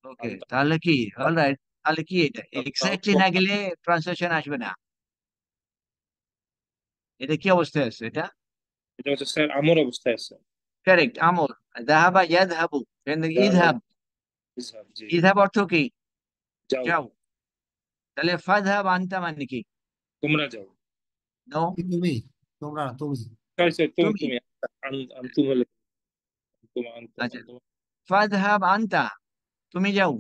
ওকে, আনতা তাহলে কি, অলরাইট, তাহলে কি এটা তাও এক্স্যাক্টলি না গেলে ট্রান্সলেশন আসবে না। এটা কি অবস্থায় আছে এটা? এটা হচ্ছে স্যার আমর অবস্থায় আছে। কারেক্ট, আমর। যাহাবা ইয়াযহাবু, এখান থেকে জাহাবা ইযহাব, ইজহাব, জি। ইযহাব অর্থ কি? যাও, যাও। তাহলে ফাযহাব আনতা মানে কি? তোমরা যাও। নো, কি তুমি, তোমরা, তুমি। সরি স্যার, তুমি তুমি। তুমি আনতুম হলে তোমা আনতুম আচ্ছা, আনতুম। ফাযহাব আনতা, তুমি যাও,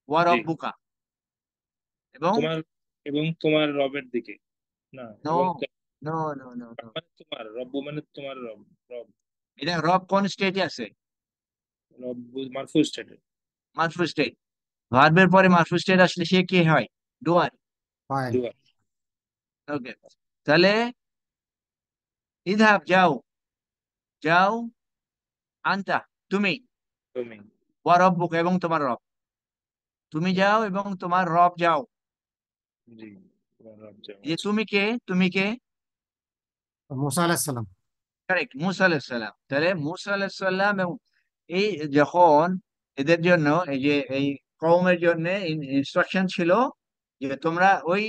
ওয়া জি, রাব্বুকা, এবং, তোমার এবং তোমার রবের দিকে। না, নো, এবং নো, নো, নো, নো, মানে তোমার রব্বু মানে তোমার রব। রব, এটা রব কোন স্টেটে আছে? রব্বু মারফু স্টেটে। মারফু স্টেট। ভার্বের পরে মারফু স্টেট আসলে সে কি হয়? ডুয়ার। ফাইল। দুয়া, ওকে, তাহলে ইযহাব যাও, যাও, আনতা তুমি, তুমি। ওয়া রাব্বুকা এবং তোমার রব, তুমি যাও এবং তোমার রব যাও। জি, তোমার রব যাও, এই যে আচ্ছা। তুমি কে, তুমি কে? মুসা আলাইহিস সালাম। কারেক্ট, মুসা আলাইহিস সালাম। তাহলে মুসা আলাইহিস সালাম, এবং এই যখন এদের জন্য এই যে এই কওমের জন্য ইনস্ট্রাকশন ছিল যে তোমরা ওই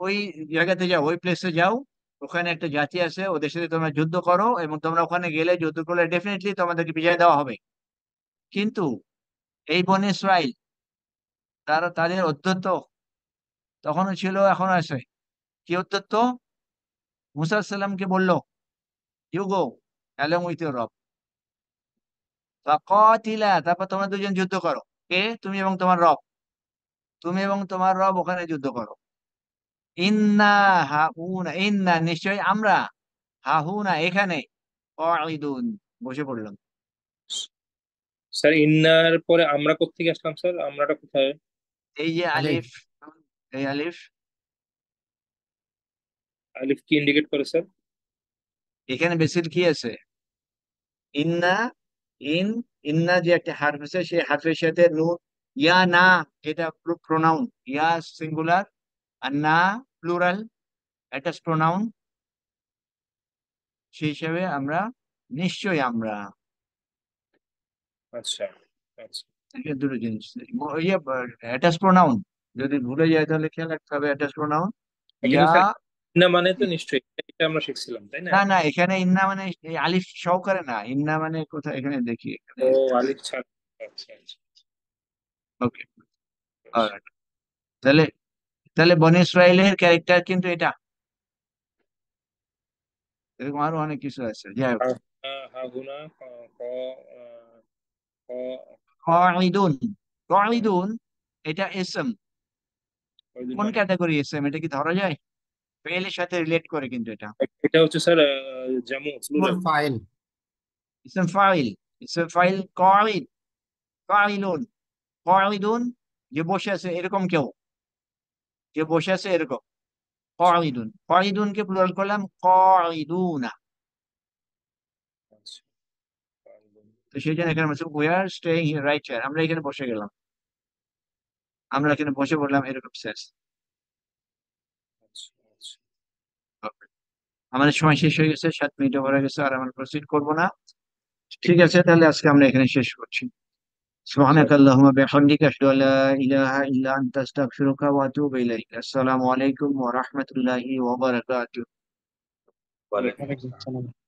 ওই জায়গাতে যাও, ওই প্লেসে যাও, ওখানে একটা জাতি আছে, ওদের সাথে তোমরা যুদ্ধ করো, এবং তোমরা ওখানে গেলে, যুদ্ধ করলে ডেফিনেটলি তোমাদেরকে বিজয় দেওয়া হবে। কিন্তু এই বনে ইসরাইল, তারা তাদের অধ্যত্ত তখনও ছিল, এখনো আছে। কি অধ্যত্ত? মুসা সাল্লামকে বললো, you go along with your রব, ফাকাতিলা, তারপর তোমরা দুজন যুদ্ধ করো। কে? তুমি এবং তোমার রব, তুমি এবং তোমার রব ওখানে যুদ্ধ করো। ইন্না হাউনা, ইন্না নিশ্চয় আমরা, হাহুনা এখানে, কাঈদুন বসে পড়লাম। স্যার ইন্নার পরে আমরা কোত্থেকে আসলাম স্যার? আমরাটা কোথায়? এই যে আলিফ। আলিফ, এই আলিফ, আলিফ কি ইন্ডিকেট করে স্যার? এখানে বেসিক কি আছে? ইন্না, ইন, ইন্না যে একটা হারফ আছে, সেই হারফের সাথে নুন, ইয়া না, যেটা প্রোনাউন, ইয়া সিঙ্গুলার আর না প্লুরাল, এটা প্রোনাউন, সেই হিসাবে আমরা নিশ্চয়ই আমরা, আচ্ছা আচ্ছা এই দুটো জিনিস। ইয়ে অ্যাটাচ প্রোনাউন যদি ভুলে যায় তাহলে খেয়াল রাখতে হবে, অ্যাটাচ প্রোনাউন এখানে ইয়া। স্যার ইন্না মানে তো নিশ্চয়ই, এটা আমরা শিখছিলাম তাই না? না না, এখানে ইন্না মানে এই আলিফ সহকারে না, ইন্না মানে কোথায় এখানে দেখি এখানে। ও আলিফ ছাড়। আচ্ছা আচ্ছা ওকে, তাহলে, তাহলে বনি ইসরাইলের ক্যারেক্টার কিন্তু এটা, এরকম আরো অনেক কিছু আছে, যাই হোক। হাগুনা কাঈদুন, কাঈদুন এটা ইসম, কয়দিন কোন মানে? ক্যাটাগরি ইসম, এটা কি ধরা যায়? ফেলের সাথে রিলেট করে কিন্তু এটা, এটা হচ্ছে স্যার জামু ইসমুল প্লুরাল। ফাইল। ইসম ফাইল, ইসম ফাইল কাঈদ, কাঈলুন, কাঈদুন যে বসে আছে এরকম কেউ, যে বসে আছে এরকম, কাঈদুন, কাঈদুনকে প্লুরাল করলাম কাঈদুনা। আচ্ছা তো সেই জন্য এখানে বলছে we are staying here right chair, আমরা এখানে বসে গেলাম, আমরা এখানে বসে পড়লাম, এরকম সেন্স। আচ্ছা আচ্ছা আমাদের সময় শেষ হয়ে গেছে, 7 মিনিট ওভার হয়ে গেছে, আর আমরা প্রসিড করবো না। ঠিক আছে, তাহলে আজকে আমরা এখানে শেষ করছি। স্যার। سبحانك اللهم بحمدك أشهد أن لا إله إلا أنت أستغفرك وأتوب إليك. السلام عليكم ورحمة الله وبركاته. ওয়ালাইকুম ওয়ালাইকুম আসসালাম। আসসালাম।